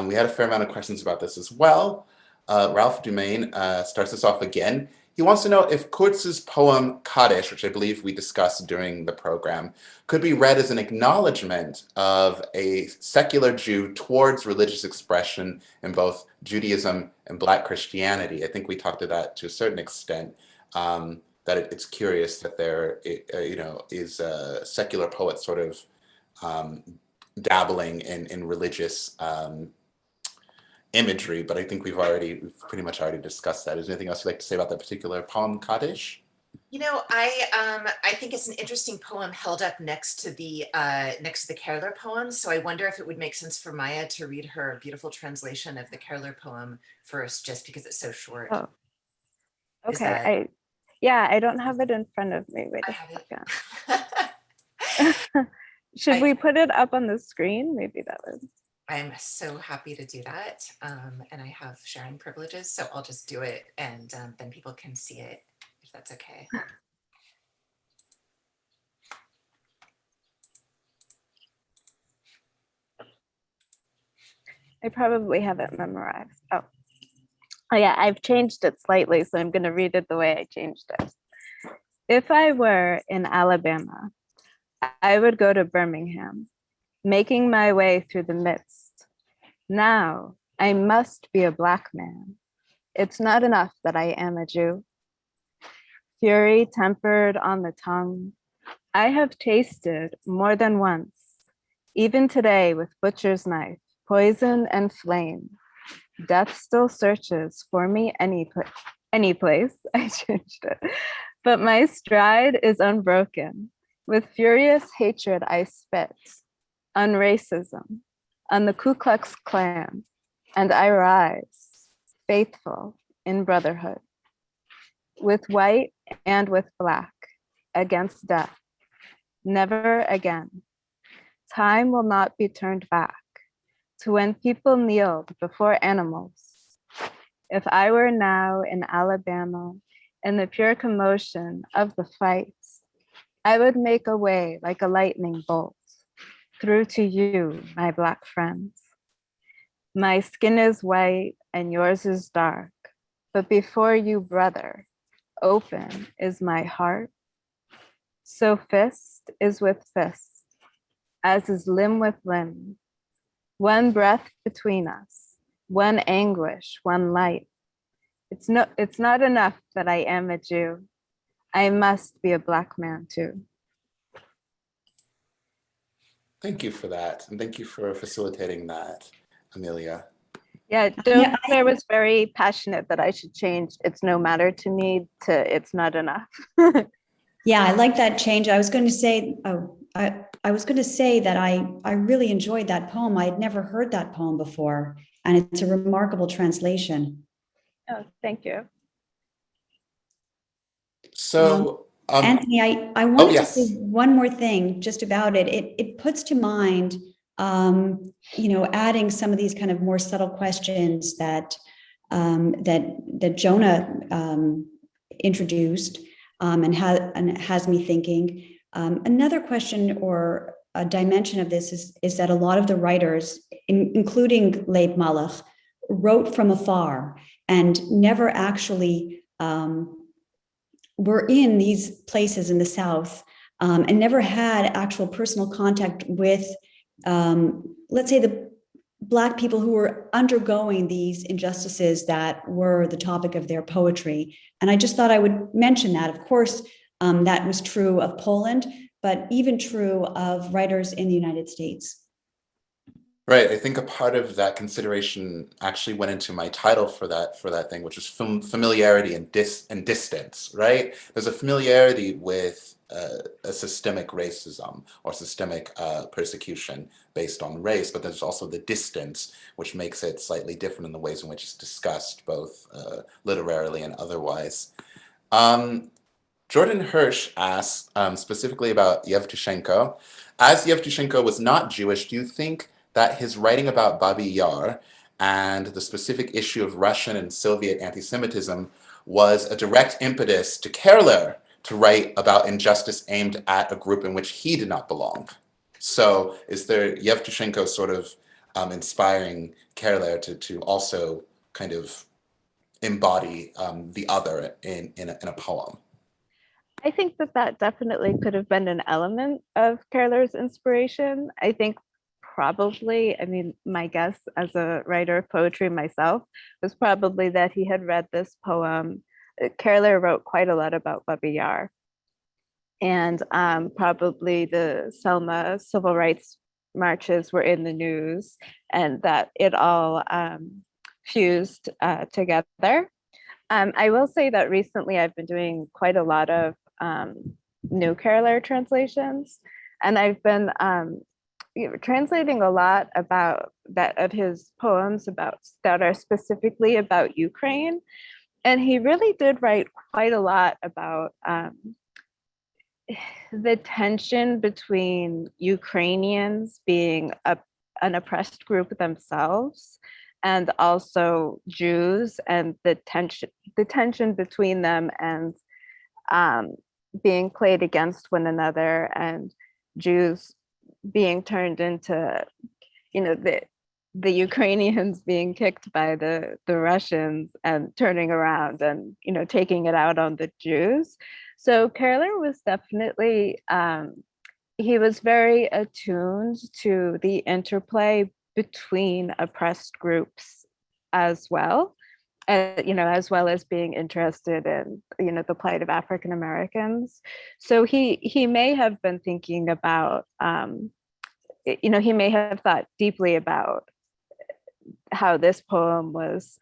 We had a fair amount of questions about this as well. Ralph Dumaine starts us off again. He wants to know if Kurtz's poem Kaddish, which I believe we discussed during the program, could be read as an acknowledgement of a secular Jew towards religious expression in both Judaism and Black Christianity. I think we talked to that to a certain extent. That it's curious that there, is a secular poet sort of dabbling in religious imagery, but I think we've pretty much already discussed that. Is there anything else you'd like to say about that particular poem, Kaddish? I think it's an interesting poem held up next to the Kerler poem. So I wonder if it would make sense for Maya to read her beautiful translation of the Kerler poem first, just because it's so short. Oh, okay. I don't have it in front of me. Wait a second. Should we put it up on the screen? Maybe that would. I'm so happy to do that. And I have sharing privileges, so I'll just do it, and then people can see it, if that's okay. I probably have it memorized. Oh yeah, I've changed it slightly, so I'm going to read it the way I changed it. If I were in Alabama, I would go to Birmingham, making my way through the midst. Now I must be a Black man. It's not enough that I am a Jew. Fury tempered on the tongue, I have tasted more than once, even today with butcher's knife, poison and flame. Death still searches for me any place. I changed it. But my stride is unbroken. With furious hatred, I spit on racism, on the Ku Klux Klan, and I rise, faithful in brotherhood, with white and with black, against death. Never again. Time will not be turned back to when people kneeled before animals. If I were now in Alabama, in the pure commotion of the fight, I would make a way like a lightning bolt through to you, my Black friends. My skin is white and yours is dark, but before you, brother, open is my heart. So fist is with fist, as is limb with limb. One breath between us, one anguish, one light. It's not enough that I am a Jew. I must be a Black man too. Thank you for that. And thank you for facilitating that, Amelia. Yeah, Dover was very passionate that I should change "it's no matter to me" to "it's not enough." Yeah, I like that change. I was going to say, I was going to say that I really enjoyed that poem. I had never heard that poem before, and it's a remarkable translation. Oh, thank you. So, Anthony, I wanted yes. to say one more thing just about it. It puts to mind, adding some of these kind of more subtle questions that that Jonah introduced, and has me thinking. Another question or a dimension of this is that a lot of the writers, including Leib Malach, wrote from afar and never actually were in these places in the South, and never had actual personal contact with, let's say, the Black people who were undergoing these injustices that were the topic of their poetry. And I just thought I would mention that. Of course, that was true of Poland, but even true of writers in the United States. Right. I think a part of that consideration actually went into my title for that thing, which was familiarity and distance. Right. There's a familiarity with a systemic racism or systemic persecution based on race, but there's also the distance, which makes it slightly different in the ways in which it's discussed, both literarily and otherwise. Jordan Hirsch asks specifically about Yevtushenko. As Yevtushenko was not Jewish, do you think that his writing about Babi Yar and the specific issue of Russian and Soviet anti-Semitism was a direct impetus to Kerler to write about injustice aimed at a group in which he did not belong? So is there Yevtushenko sort of inspiring Kerler to also kind of embody the other in a poem? I think that definitely could have been an element of Kerler's inspiration. I think probably, I mean, my guess as a writer of poetry myself was probably that he had read this poem. Kerler wrote quite a lot about Babi Yar. And probably the Selma civil rights marches were in the news, and that it all fused together. I will say that recently I've been doing quite a lot of new Kerler translations, and I've been translating a lot about that of his poems that are specifically about Ukraine. And he really did write quite a lot about the tension between Ukrainians being an oppressed group themselves, and also Jews, and the tension between them, and being played against one another, and Jews being turned into, the Ukrainians being kicked by the Russians and turning around and, taking it out on the Jews. So Kerler was definitely, he was very attuned to the interplay between oppressed groups as well. As well as being interested in, the plight of African Americans. So he may have been thinking about, he may have thought deeply about how this poem was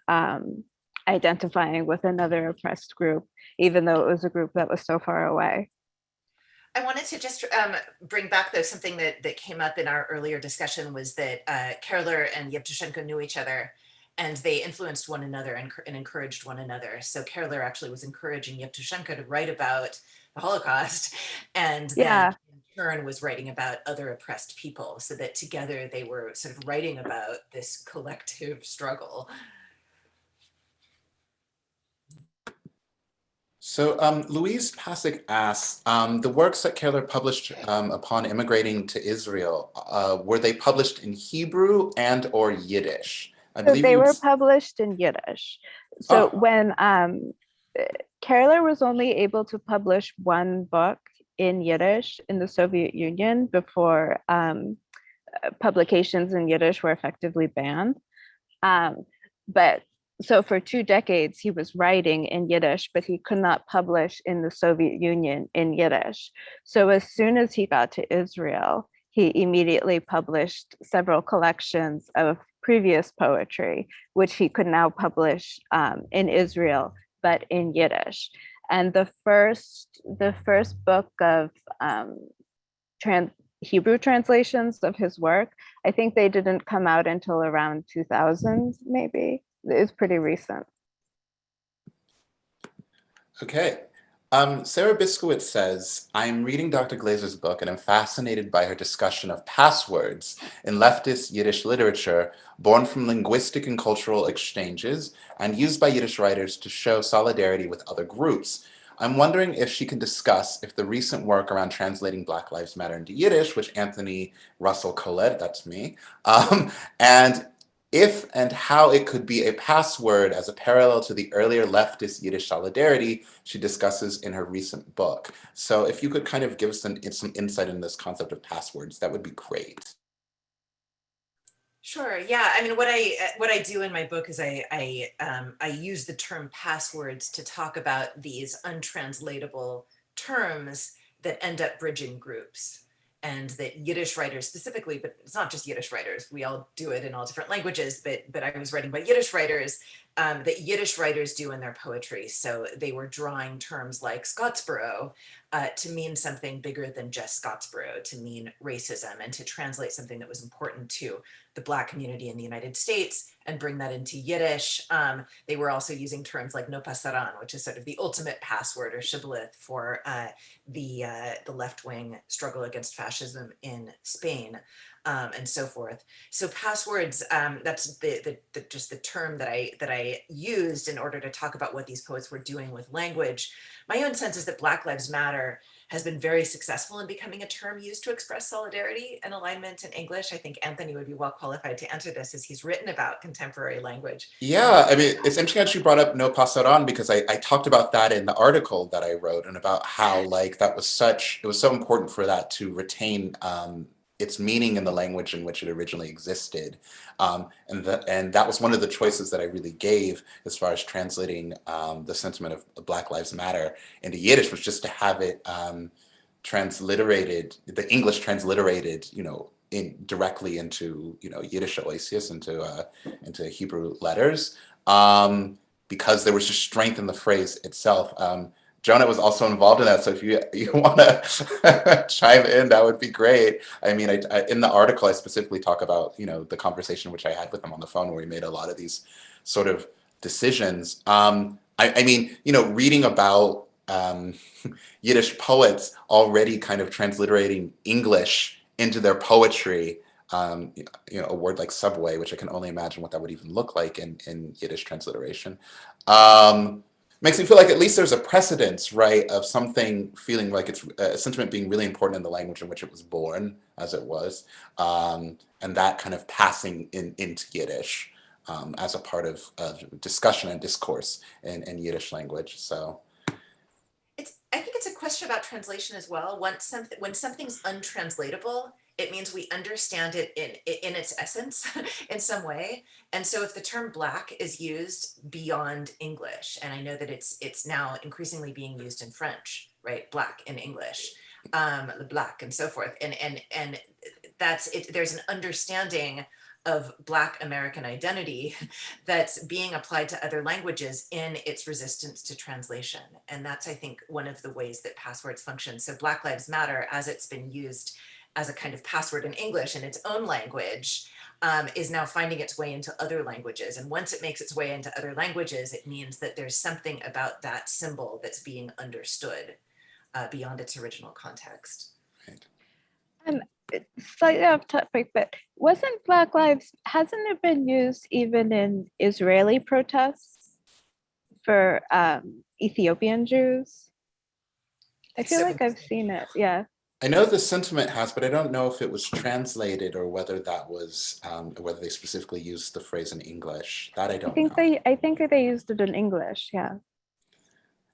identifying with another oppressed group, even though it was a group that was so far away. I wanted to just bring back, though, something that came up in our earlier discussion was that Kerler and Yevtushenko knew each other, and they influenced one another and encouraged one another. So Kerler actually was encouraging Yevtushenko to write about the Holocaust, and then Yeah. in turn was writing about other oppressed people, so that together they were sort of writing about this collective struggle. So Louise Pasek asks, the works that Keller published upon immigrating to Israel, were they published in Hebrew and or Yiddish? I So believe they you. were published in Yiddish. So Oh, when Kerler was only able to publish one book in Yiddish in the Soviet Union before publications in Yiddish were effectively banned. Um, but so for 2 decades, he was writing in Yiddish, but he could not publish in the Soviet Union in Yiddish. So as soon as he got to Israel, he immediately published several collections of previous poetry, which he could now publish in Israel, but in Yiddish. And the first book of trans Hebrew translations of his work, I think they didn't come out until around 2000, maybe. It's pretty recent. okay. Sarah Biskowitz says, I'm reading Dr. Glazer's book and I'm fascinated by her discussion of passwords in leftist Yiddish literature born from linguistic and cultural exchanges and used by Yiddish writers to show solidarity with other groups. I'm wondering if she can discuss if the recent work around translating Black Lives Matter into Yiddish, which Anthony Russell co-led, that's me, and if and how it could be a password as a parallel to the earlier leftist Yiddish solidarity she discusses in her recent book. So if you could kind of give us some insight in this concept of passwords, that would be great. Sure. Yeah. I mean, what I do in my book is I use the term passwords to talk about these untranslatable terms that end up bridging groups, and that Yiddish writers specifically, but it's not just Yiddish writers. We all do it in all different languages, but I was writing about Yiddish writers, that Yiddish writers do in their poetry. So they were drawing terms like Scottsboro to mean something bigger than just Scottsboro, to mean racism, and to translate something that was important to the Black community in the United States and bring that into Yiddish. They were also using terms like no pasaran, which is sort of the ultimate password or shibboleth for the left-wing struggle against fascism in Spain, and so forth. So passwords, that's just the term that I used in order to talk about what these poets were doing with language. My own sense is that Black Lives Matter has been very successful in becoming a term used to express solidarity and alignment in English. I think Anthony would be well qualified to answer this, as he's written about contemporary language. Yeah, I mean, it's interesting that you brought up no pasaran because I talked about that in the article that I wrote and about how like that was it was so important for that to retain its meaning in the language in which it originally existed. And that was one of the choices that I really gave as far as translating the sentiment of Black Lives Matter into Yiddish, was just to have it transliterated, the English transliterated, directly into Yiddish oasis, into Hebrew letters, because there was just strength in the phrase itself. Jonah was also involved in that, so if you want to chime in, that would be great. I mean, I in the article I specifically talk about the conversation which I had with him on the phone, where we made a lot of these sort of decisions. I mean, reading about Yiddish poets already kind of transliterating English into their poetry. A word like subway, which I can only imagine what that would even look like in Yiddish transliteration. Makes me feel like at least there's a precedence, right, of something feeling like it's a sentiment being really important in the language in which it was born, as it was, and that kind of passing into Yiddish as a part of discussion and discourse in Yiddish language. So. I think it's a question about translation as well. When something's untranslatable, it means we understand it in its essence in some way. And so if the term Black is used beyond English, and I know that it's now increasingly being used in French, right? Black in English, Black and so forth. And that's it. There's an understanding of Black American identity that's being applied to other languages in its resistance to translation. And that's, I think, one of the ways that passwords function. So Black Lives Matter, as it's been used as a kind of password in English in its own language, is now finding its way into other languages. And once it makes its way into other languages, it means that there's something about that symbol that's being understood beyond its original context. Um, Slightly off topic, but hasn't it been used even in Israeli protests for Ethiopian Jews? I feel like I've seen it, yeah. I know the sentiment has, but I don't know if it was translated or whether that was, whether they specifically used the phrase in English. That I don't know. I think they used it in English, yeah.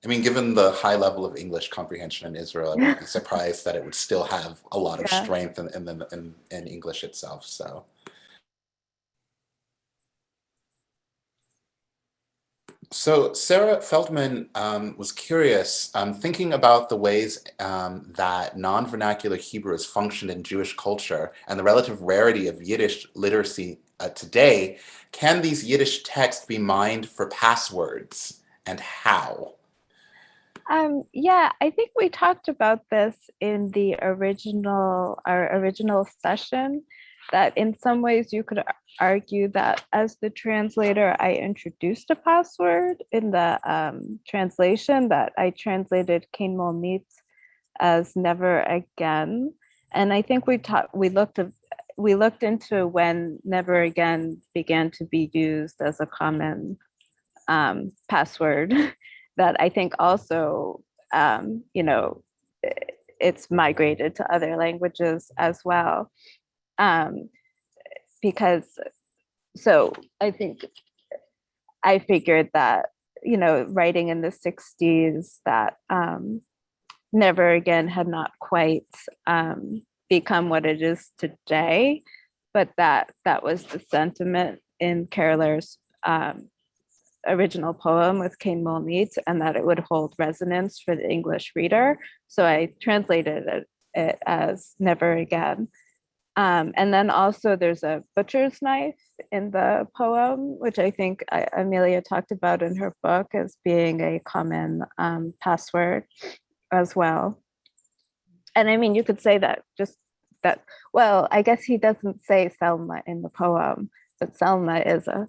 I mean, given the high level of English comprehension in Israel, I wouldn't be surprised that it would still have a lot of strength in English itself. So Sarah Feldman was curious, thinking about the ways that non-vernacular Hebrew has functioned in Jewish culture and the relative rarity of Yiddish literacy today. Can these Yiddish texts be mined for passwords, and how? Yeah, I think we talked about this in our original session, that in some ways you could argue that as the translator, I introduced a password in the translation, that I translated Kein Mol Nit as never again. And I think we looked into when never again began to be used as a common password. That I think also, it's migrated to other languages as well. So I think I figured that, writing in the 60s, that never again had not quite become what it is today, but that was the sentiment in Kerler's original poem with Kein Mol Nit, and that it would hold resonance for the English reader. So I translated it as never again. And then also there's a butcher's knife in the poem, which I think Amelia talked about in her book as being a common password as well. And I mean, you could say that well, I guess he doesn't say Selma in the poem, but Selma is a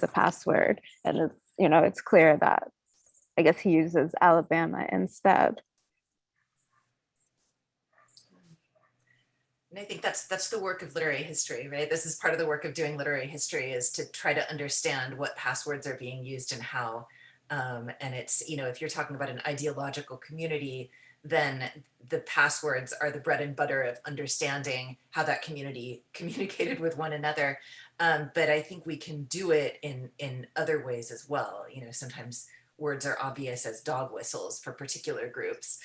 password, and it's clear that I guess he uses Alabama instead. And I think that's the work of literary history, right? This is part of the work of doing literary history, is to try to understand what passwords are being used and how. And it's, if you're talking about an ideological community, then the passwords are the bread and butter of understanding how that community communicated with one another. But I think we can do it in other ways as well. Sometimes words are obvious as dog whistles for particular groups,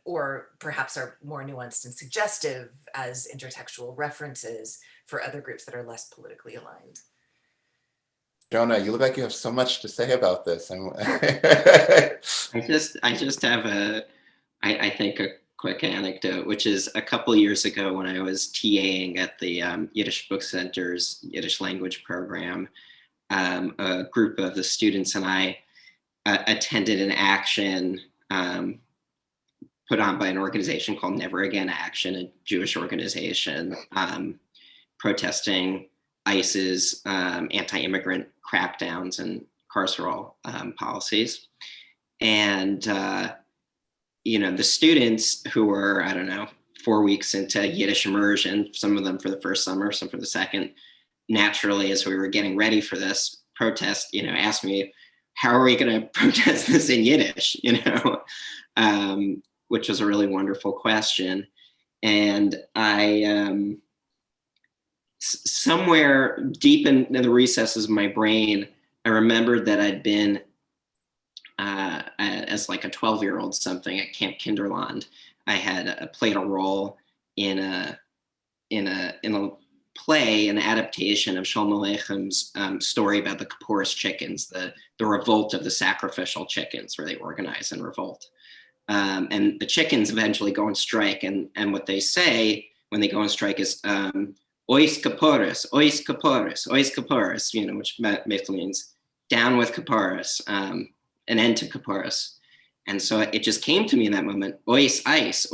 or perhaps are more nuanced and suggestive as intertextual references for other groups that are less politically aligned. Jonah, you look like you have so much to say about this. I just have I think a quick anecdote, which is a couple of years ago when I was TAing at the Yiddish Book Center's Yiddish language program, a group of the students and I attended an action put on by an organization called Never Again Action, a Jewish organization protesting ICE's anti-immigrant crackdowns and carceral policies. And the students who were, 4 weeks into Yiddish immersion, some of them for the first summer, some for the second, naturally, as we were getting ready for this protest, asked me, how are we going to protest this in Yiddish, which was a really wonderful question. And I, somewhere deep in the recesses of my brain, I remembered that I'd been as like a 12-year-old something at Camp Kinderland. I had played a role in a play, an adaptation of Shalom Aleicham's story about the Kapporis chickens, the revolt of the sacrificial chickens, where they organize and revolt. And the chickens eventually go on strike, and what they say when they go on strike is, ois kaporis, which basically means down with kaporis, an end to kaporis. And so it just came to me in that moment, ois ice.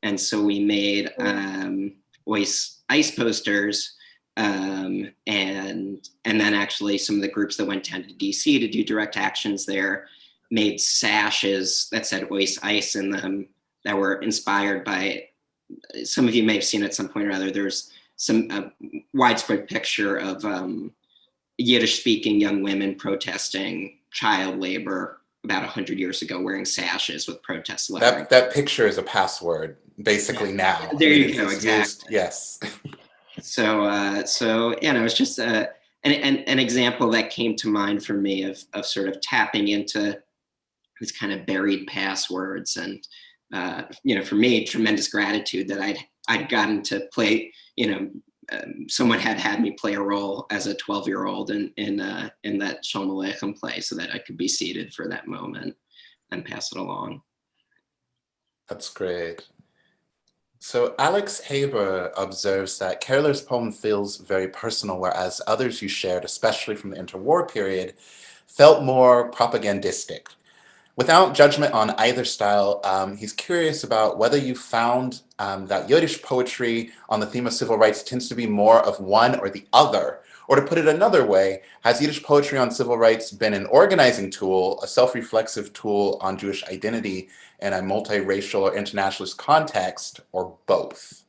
And so we made ois ice posters, and then actually some of the groups that went down to DC to do direct actions there made sashes that said ois ice in them that were inspired by, some of you may have seen at some point or other, there's some widespread picture of Yiddish speaking young women protesting child labor about 100 years ago, wearing sashes with protest lettering. That picture is a password basically now. There you go, exactly. Used, yes. So it's just an example that came to mind for me of sort of tapping into these kind of buried passwords, and for me, tremendous gratitude that I'd gotten to play. Someone had me play a role as a 12-year-old in that Shalom Aleichem play, so that I could be seated for that moment and pass it along. That's great. So Alex Haber observes that Kerler's poem feels very personal, whereas others you shared, especially from the interwar period, felt more propagandistic. Without judgment on either style, he's curious about whether you found that Yiddish poetry on the theme of civil rights tends to be more of one or the other. Or to put it another way, has Yiddish poetry on civil rights been an organizing tool, a self-reflexive tool on Jewish identity in a multiracial or internationalist context, or both?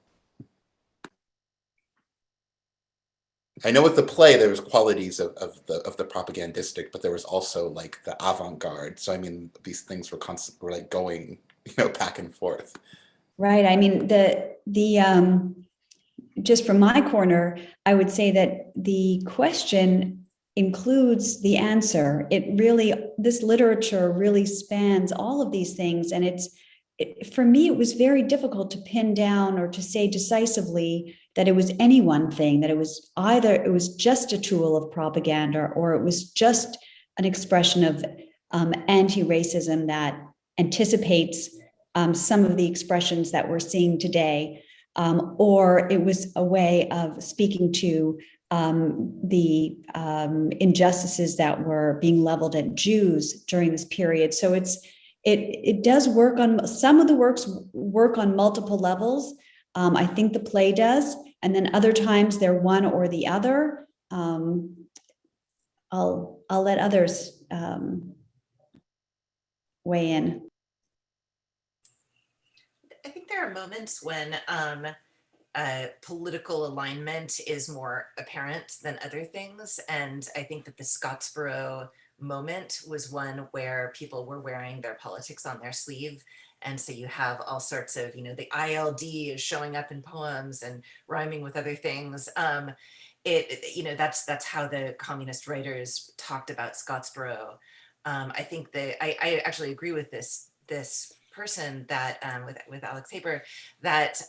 I know with the play there was qualities of the propagandistic, but there was also like the avant-garde. So I mean, these things were like going, back and forth. Right. I mean, just from my corner, I would say that the question includes the answer. This literature really spans all of these things, and for me, it was very difficult to pin down or to say decisively that it was any one thing, that it was just a tool of propaganda, or it was just an expression of anti-racism that anticipates some of the expressions that we're seeing today, or it was a way of speaking to the injustices that were being leveled at Jews during this period. So it does work on, some of the works work on multiple levels. I think the play does, and then other times they're one or the other. I'll let others weigh in. I think there are moments when political alignment is more apparent than other things. And I think that the Scottsboro moment was one where people were wearing their politics on their sleeve. And so you have all sorts of, the ILD is showing up in poems and rhyming with other things. That's how the communist writers talked about Scottsboro. I think that I actually agree with this person that with Alex Haber, that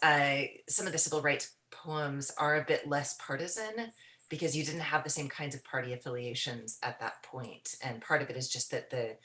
some of the civil rights poems are a bit less partisan because you didn't have the same kinds of party affiliations at that point. And part of it is just that the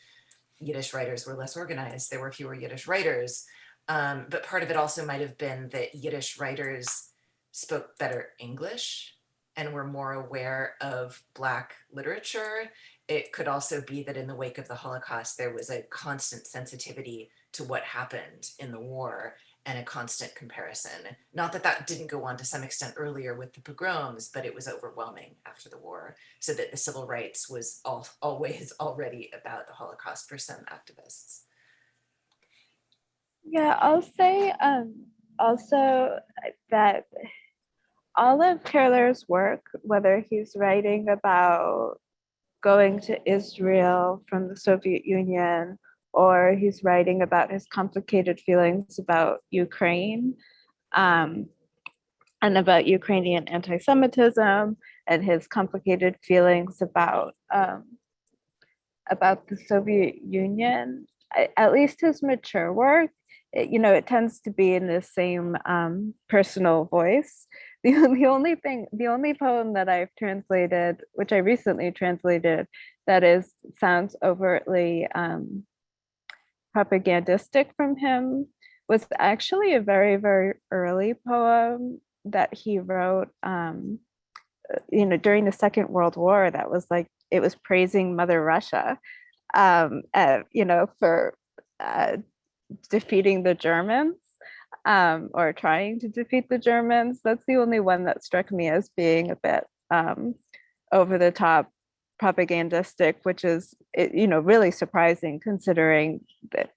Yiddish writers were less organized. There were fewer Yiddish writers. But part of it also might have been that Yiddish writers spoke better English and were more aware of Black literature. It could also be that in the wake of the Holocaust, there was a constant sensitivity to what happened in the war and a constant comparison. Not that that didn't go on to some extent earlier with the pogroms, but it was overwhelming after the war, so that the civil rights was always already about the Holocaust for some activists. Yeah, I'll say also that all of Taylor's work, whether he's writing about going to Israel from the Soviet Union, or he's writing about his complicated feelings about Ukraine, and about Ukrainian anti-Semitism, and his complicated feelings about the Soviet Union. At least his mature work, it tends to be in the same personal voice. The only poem that I've translated, which I recently translated, that sounds overtly propagandistic from him, was actually a very, very early poem that he wrote, during the Second World War, that was like, it was praising Mother Russia, for defeating the Germans, or trying to defeat the Germans. That's the only one that struck me as being a bit over the top propagandistic, which is, really surprising considering that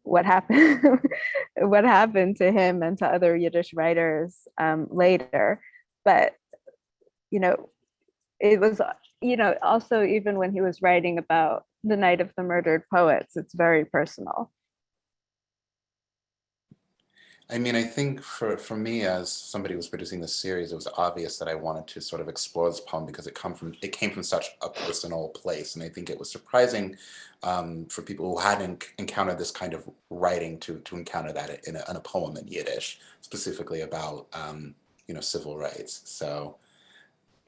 what happened what happened to him and to other Yiddish writers later. But it was, also, even when he was writing about the Night of the Murdered Poets, it's very personal. I mean, I think for me, as somebody who was producing this series, it was obvious that I wanted to sort of explore this poem because it came from such a personal place, and I think it was surprising for people who hadn't encountered this kind of writing to encounter that in a poem in Yiddish, specifically about civil rights. So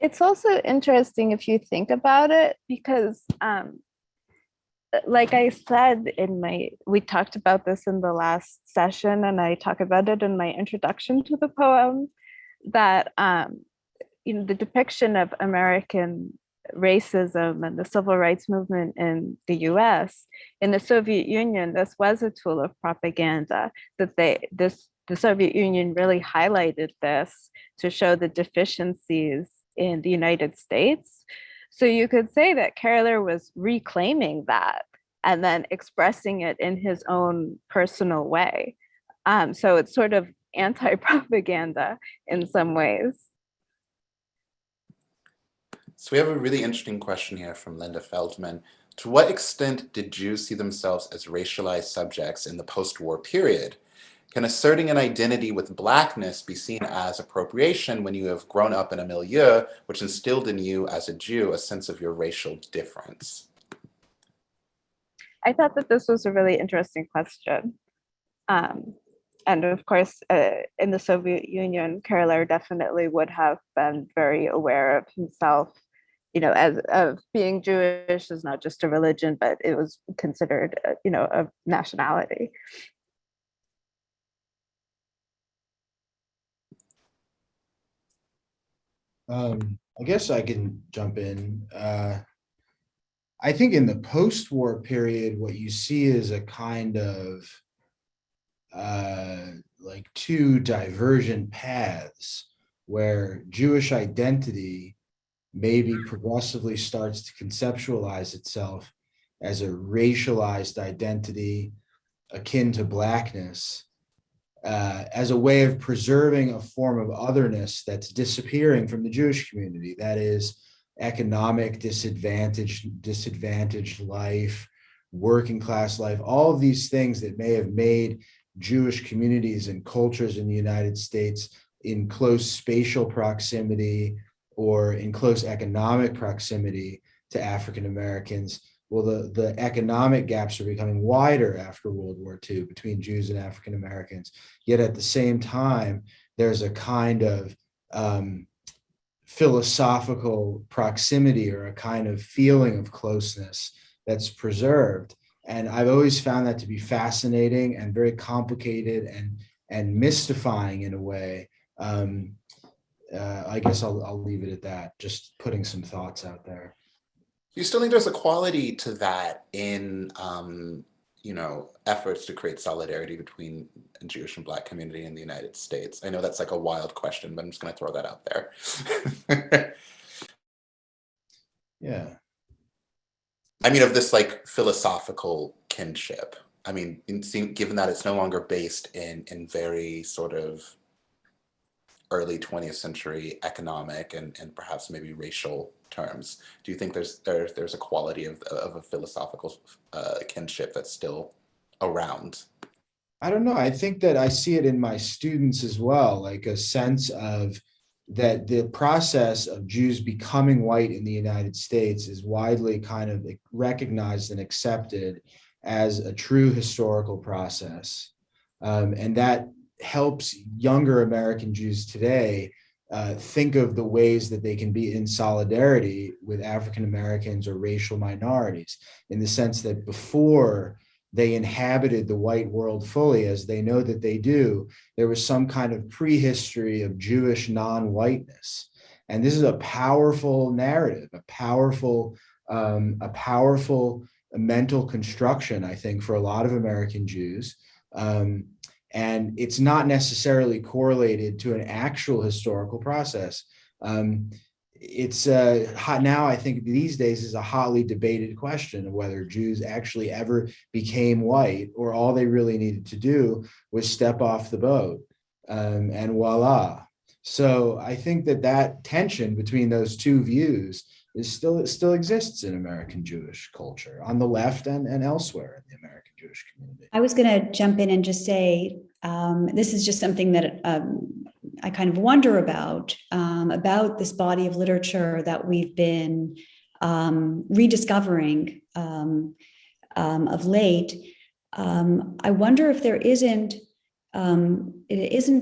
it's also interesting if you think about it, because like I said we talked about this in the last session, and I talk about it in my introduction to the poem, that the depiction of American racism and the civil rights movement in the US, in the Soviet Union, this was a tool of propaganda, that the Soviet Union really highlighted this to show the deficiencies in the United States. So you could say that Keller was reclaiming that and then expressing it in his own personal way. So it's sort of anti-propaganda in some ways. So we have a really interesting question here from Linda Feldman. To what extent did Jews see themselves as racialized subjects in the post-war period? Can asserting an identity with Blackness be seen as appropriation when you have grown up in a milieu which instilled in you as a Jew a sense of your racial difference? I thought that this was a really interesting question. And of course, in the Soviet Union, Keller definitely would have been very aware of himself, as of being Jewish is not just a religion, but it was considered, a nationality. I guess I can jump in. I think in the post-war period, what you see is a kind of like two divergent paths where Jewish identity maybe progressively starts to conceptualize itself as a racialized identity akin to Blackness, as a way of preserving a form of otherness that's disappearing from the Jewish community. That is economic disadvantaged life, working class life, all of these things that may have made Jewish communities and cultures in the United States in close spatial proximity or in close economic proximity to African Americans. Well, the economic gaps are becoming wider after World War II between Jews and African Americans. Yet at the same time, there's a kind of philosophical proximity or a kind of feeling of closeness that's preserved. And I've always found that to be fascinating and very complicated and mystifying in a way. I guess I'll leave it at that, just putting some thoughts out there. Do you still think there's a quality to that in, efforts to create solidarity between the Jewish and Black community in the United States? I know that's like a wild question, but I'm just going to throw that out there. Yeah. I mean, of this like philosophical kinship. I mean, given that it's no longer based in very sort of early 20th century economic and perhaps maybe racial terms, do you think there's a quality of a philosophical kinship that's still around? I don't know. I think that I see it in my students as well, like a sense of that the process of Jews becoming white in the United States is widely kind of recognized and accepted as a true historical process. And that helps younger American Jews today think of the ways that they can be in solidarity with African Americans or racial minorities, in the sense that before they inhabited the white world fully, as they know that they do, there was some kind of prehistory of Jewish non-whiteness. And this is a powerful narrative, a powerful mental construction, I think, for a lot of American Jews. And it's not necessarily correlated to an actual historical process. It's hot now, I think these days is a hotly debated question of whether Jews actually ever became white, or all they really needed to do was step off the boat, and voila. So I think that tension between those two views it still exists in American Jewish culture, on the left and elsewhere in the American Jewish community. I was going to jump in and just say, this is just something that I kind of wonder about this body of literature that we've been rediscovering of late. I wonder if it isn't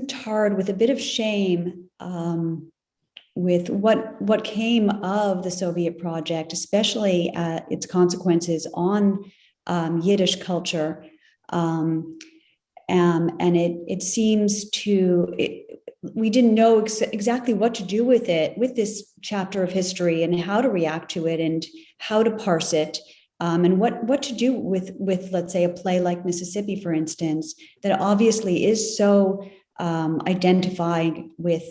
tarred with a bit of shame with what came of the Soviet project, especially its consequences on Yiddish culture. And it seems we didn't know exactly what to do with it, with this chapter of history, and how to react to it, and how to parse it, and what to do with, let's say, a play like Mississippi, for instance, that obviously is so identifying with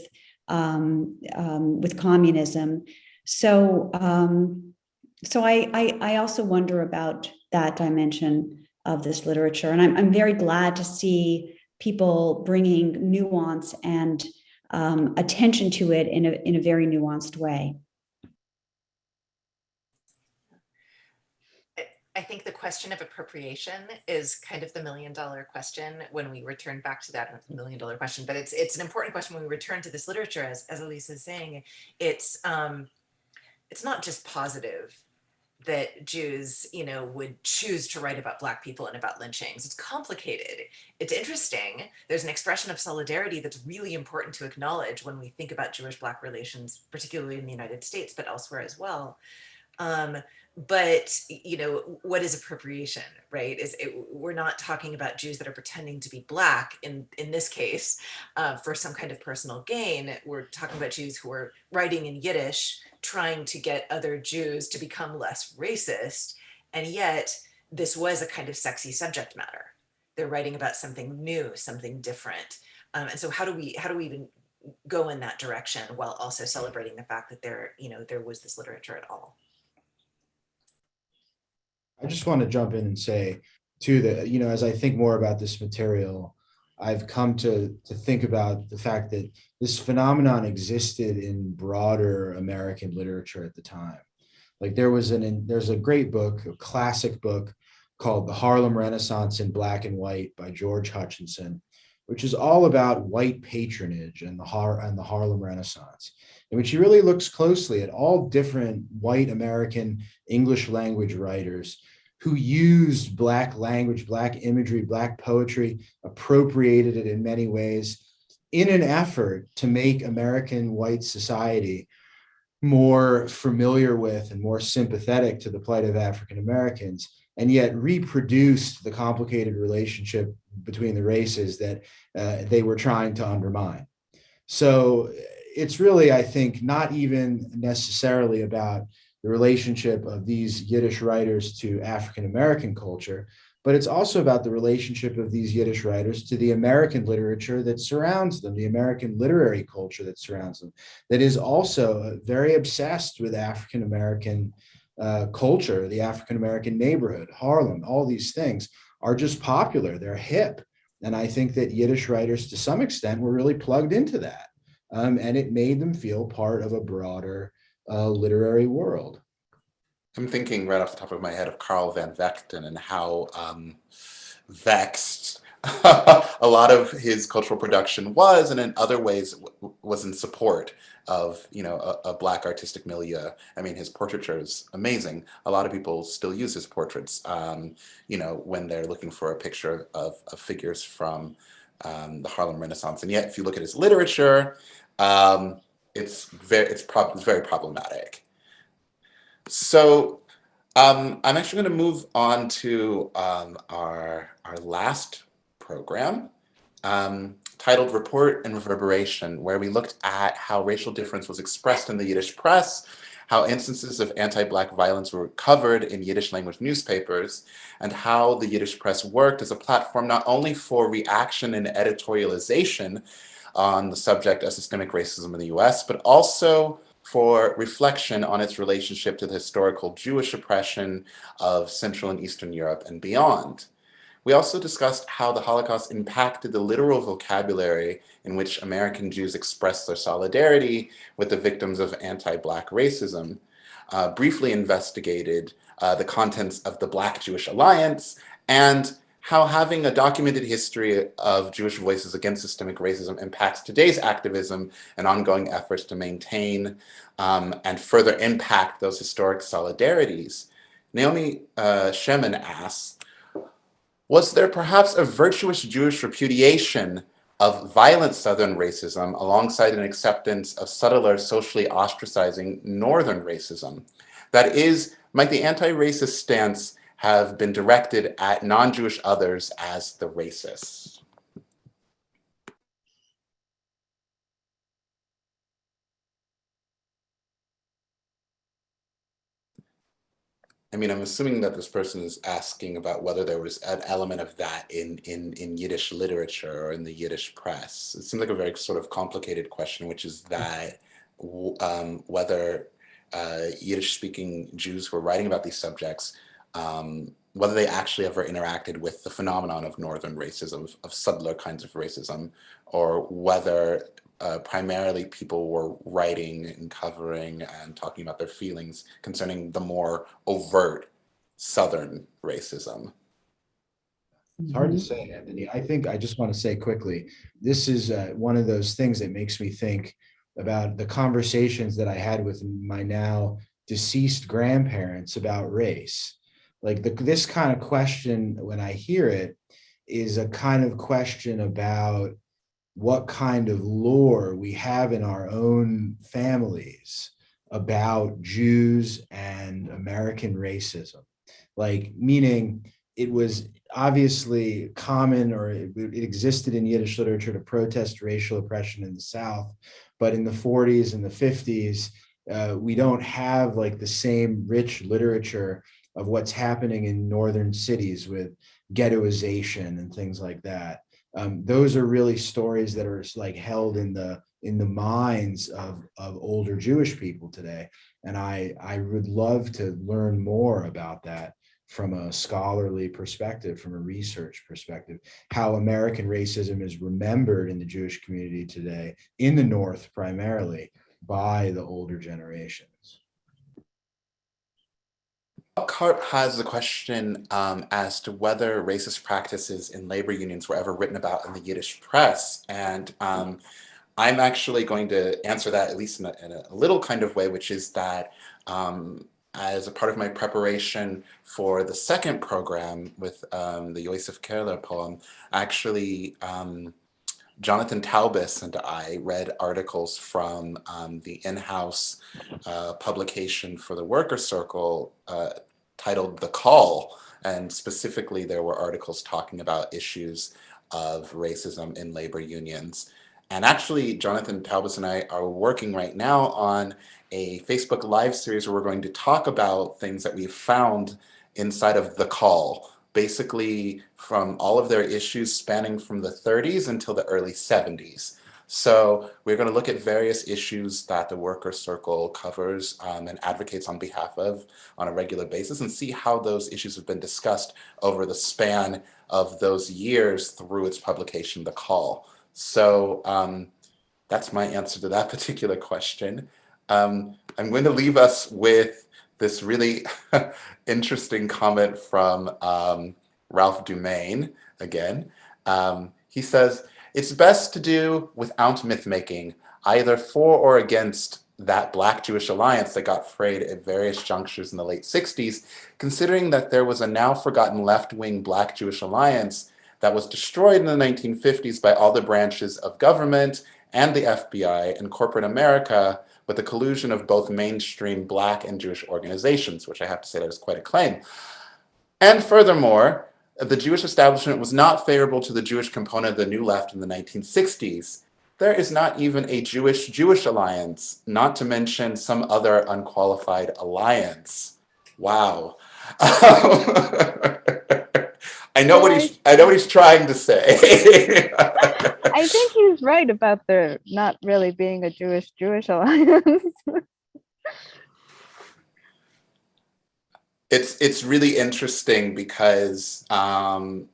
communism. So I also wonder about that dimension of this literature, and I'm very glad to see people bringing nuance and attention to it in a very nuanced way. I think the question of appropriation is kind of the $1 million question when we return back to that. Not the $1 million question, but it's an important question when we return to this literature. As Elise is saying, it's not just positive that Jews, would choose to write about Black people and about lynchings. It's complicated. It's interesting. There's an expression of solidarity that's really important to acknowledge when we think about Jewish-Black relations, particularly in the United States, but elsewhere as well. But what is appropriation, right? We're not talking about Jews that are pretending to be Black in this case for some kind of personal gain. We're talking about Jews who are writing in Yiddish, trying to get other Jews to become less racist, and yet this was a kind of sexy subject matter. They're writing about something new, something different, and so how do we even go in that direction while also celebrating the fact that there was this literature at all? I just want to jump in and say, too, that, as I think more about this material, I've come to think about the fact that this phenomenon existed in broader American literature at the time. Like there's a great book, a classic book called The Harlem Renaissance in Black and White by George Hutchinson, which is all about white patronage and the Harlem Renaissance, in which he really looks closely at all different white American English language writers who used Black language, Black imagery, Black poetry, appropriated it in many ways in an effort to make American white society more familiar with and more sympathetic to the plight of African Americans, and yet reproduced the complicated relationship between the races that they were trying to undermine. So it's really, I think, not even necessarily about the relationship of these Yiddish writers to African American culture, but it's also about the relationship of these Yiddish writers to the American literature that surrounds them, the American literary culture that surrounds them, that is also very obsessed with African American culture, the African American neighborhood, Harlem. All these things are just popular, they're hip. And I think that Yiddish writers, to some extent, were really plugged into that. And it made them feel part of a broader literary world. I'm thinking right off the top of my head of Carl Van Vechten and how vexed a lot of his cultural production was, and in other ways was in support of a Black artistic milieu. I mean, his portraiture is amazing. A lot of people still use his portraits, when they're looking for a picture of figures from the Harlem Renaissance. And yet, if you look at his literature, it's very problematic. So I'm actually going to move on to our last program, titled Report and Reverberation, where we looked at how racial difference was expressed in the Yiddish press, how instances of anti-Black violence were covered in Yiddish language newspapers, and how the Yiddish press worked as a platform not only for reaction and editorialization on the subject of systemic racism in the US, but also for reflection on its relationship to the historical Jewish oppression of Central and Eastern Europe and beyond. We also discussed how the Holocaust impacted the literal vocabulary in which American Jews expressed their solidarity with the victims of anti-Black racism, briefly investigated the contents of the Black Jewish Alliance, and how having a documented history of Jewish voices against systemic racism impacts today's activism and ongoing efforts to maintain and further impact those historic solidarities. Naomi Shemin asks, was there perhaps a virtuous Jewish repudiation of violent Southern racism alongside an acceptance of subtler, socially ostracizing Northern racism? That is, might the anti-racist stance have been directed at non-Jewish others as the racists? I mean, I'm assuming that this person is asking about whether there was an element of that in Yiddish literature or in the Yiddish press. It seems like a very sort of complicated question, which is that whether Yiddish-speaking Jews who are writing about these subjects, whether they actually ever interacted with the phenomenon of Northern racism, of subtler kinds of racism, or whether primarily people were writing and covering and talking about their feelings concerning the more overt Southern racism. It's hard to say, Anthony. I think I just want to say quickly, this is one of those things that makes me think about the conversations that I had with my now deceased grandparents about race. Like this kind of question, when I hear it, is a kind of question about what kind of lore we have in our own families about Jews and American racism. Like, meaning it was obviously common, or it existed in Yiddish literature to protest racial oppression in the South, but in the 40s and the 50s, we don't have like the same rich literature of what's happening in northern cities with ghettoization and things like that. Those are really stories that are like held in the minds of older Jewish people today. And I would love to learn more about that from a scholarly perspective, from a research perspective, how American racism is remembered in the Jewish community today, in the North primarily, by the older generations. Carp has a question as to whether racist practices in labor unions were ever written about in the Yiddish press. And I'm actually going to answer that, at least in a little kind of way, which is that as a part of my preparation for the second program with the Yosef Kerler poem, actually Jonathan Taubes and I read articles from the in-house publication for the Worker Circle titled The Call, and specifically there were articles talking about issues of racism in labor unions. And actually, Jonathan Taubes and I are working right now on a Facebook Live series where we're going to talk about things that we've found inside of The Call, basically from all of their issues spanning from the 30s until the early 70s. So we're going to look at various issues that the Worker Circle covers and advocates on behalf of on a regular basis, and see how those issues have been discussed over the span of those years through its publication, The Call. So that's my answer to that particular question. I'm going to leave us with this really interesting comment from Ralph Dumaine again. He says, "It's best to do without myth-making, either for or against that Black Jewish alliance that got frayed at various junctures in the late 60s, considering that there was a now forgotten left-wing Black Jewish alliance that was destroyed in the 1950s by all the branches of government and the FBI and corporate America, with the collusion of both mainstream Black and Jewish organizations, which I have to say that is quite a claim. And furthermore, the Jewish establishment was not favorable to the Jewish component of the New Left in the 1960s. There is not even a Jewish alliance, not to mention some other unqualified alliance. Wow. I know what he's trying to say. I think he's right about there not really being a Jewish alliance. It's really interesting because I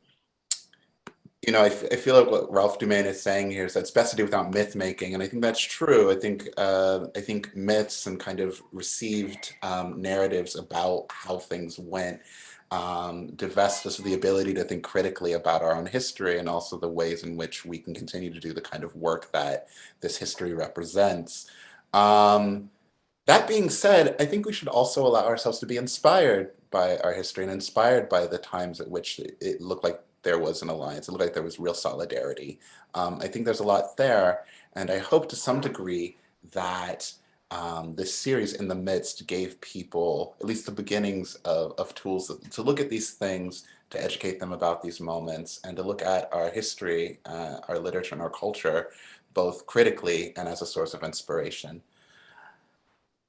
feel like what Ralph Dumain is saying here is that it's best to do without myth making, and I think that's true. I think myths and kind of received narratives about how things went divest us of the ability to think critically about our own history and also the ways in which we can continue to do the kind of work that this history represents. That being said, I think we should also allow ourselves to be inspired by our history and inspired by the times at which it looked like there was an alliance. It looked like there was real solidarity. I think there's a lot there, and I hope to some degree that this series In the Midst gave people at least the beginnings of tools to look at these things, to educate them about these moments, and to look at our history, our literature, and our culture, both critically and as a source of inspiration.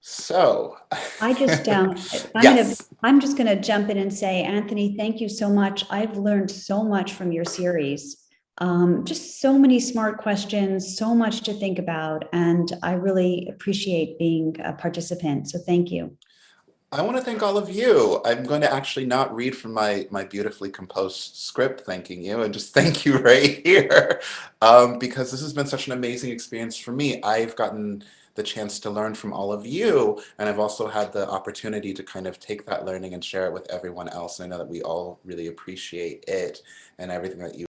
So, I just yes. I'm just gonna jump in and say, Anthony, thank you so much. I've learned so much from your series. Just so many smart questions, so much to think about, and I really appreciate being a participant. So thank you. I want to thank all of you. I'm going to actually not read from my beautifully composed script thanking you, and just thank you right here, because this has been such an amazing experience for me. I've gotten the chance to learn from all of you, and I've also had the opportunity to kind of take that learning and share it with everyone else. And I know that we all really appreciate it and everything that you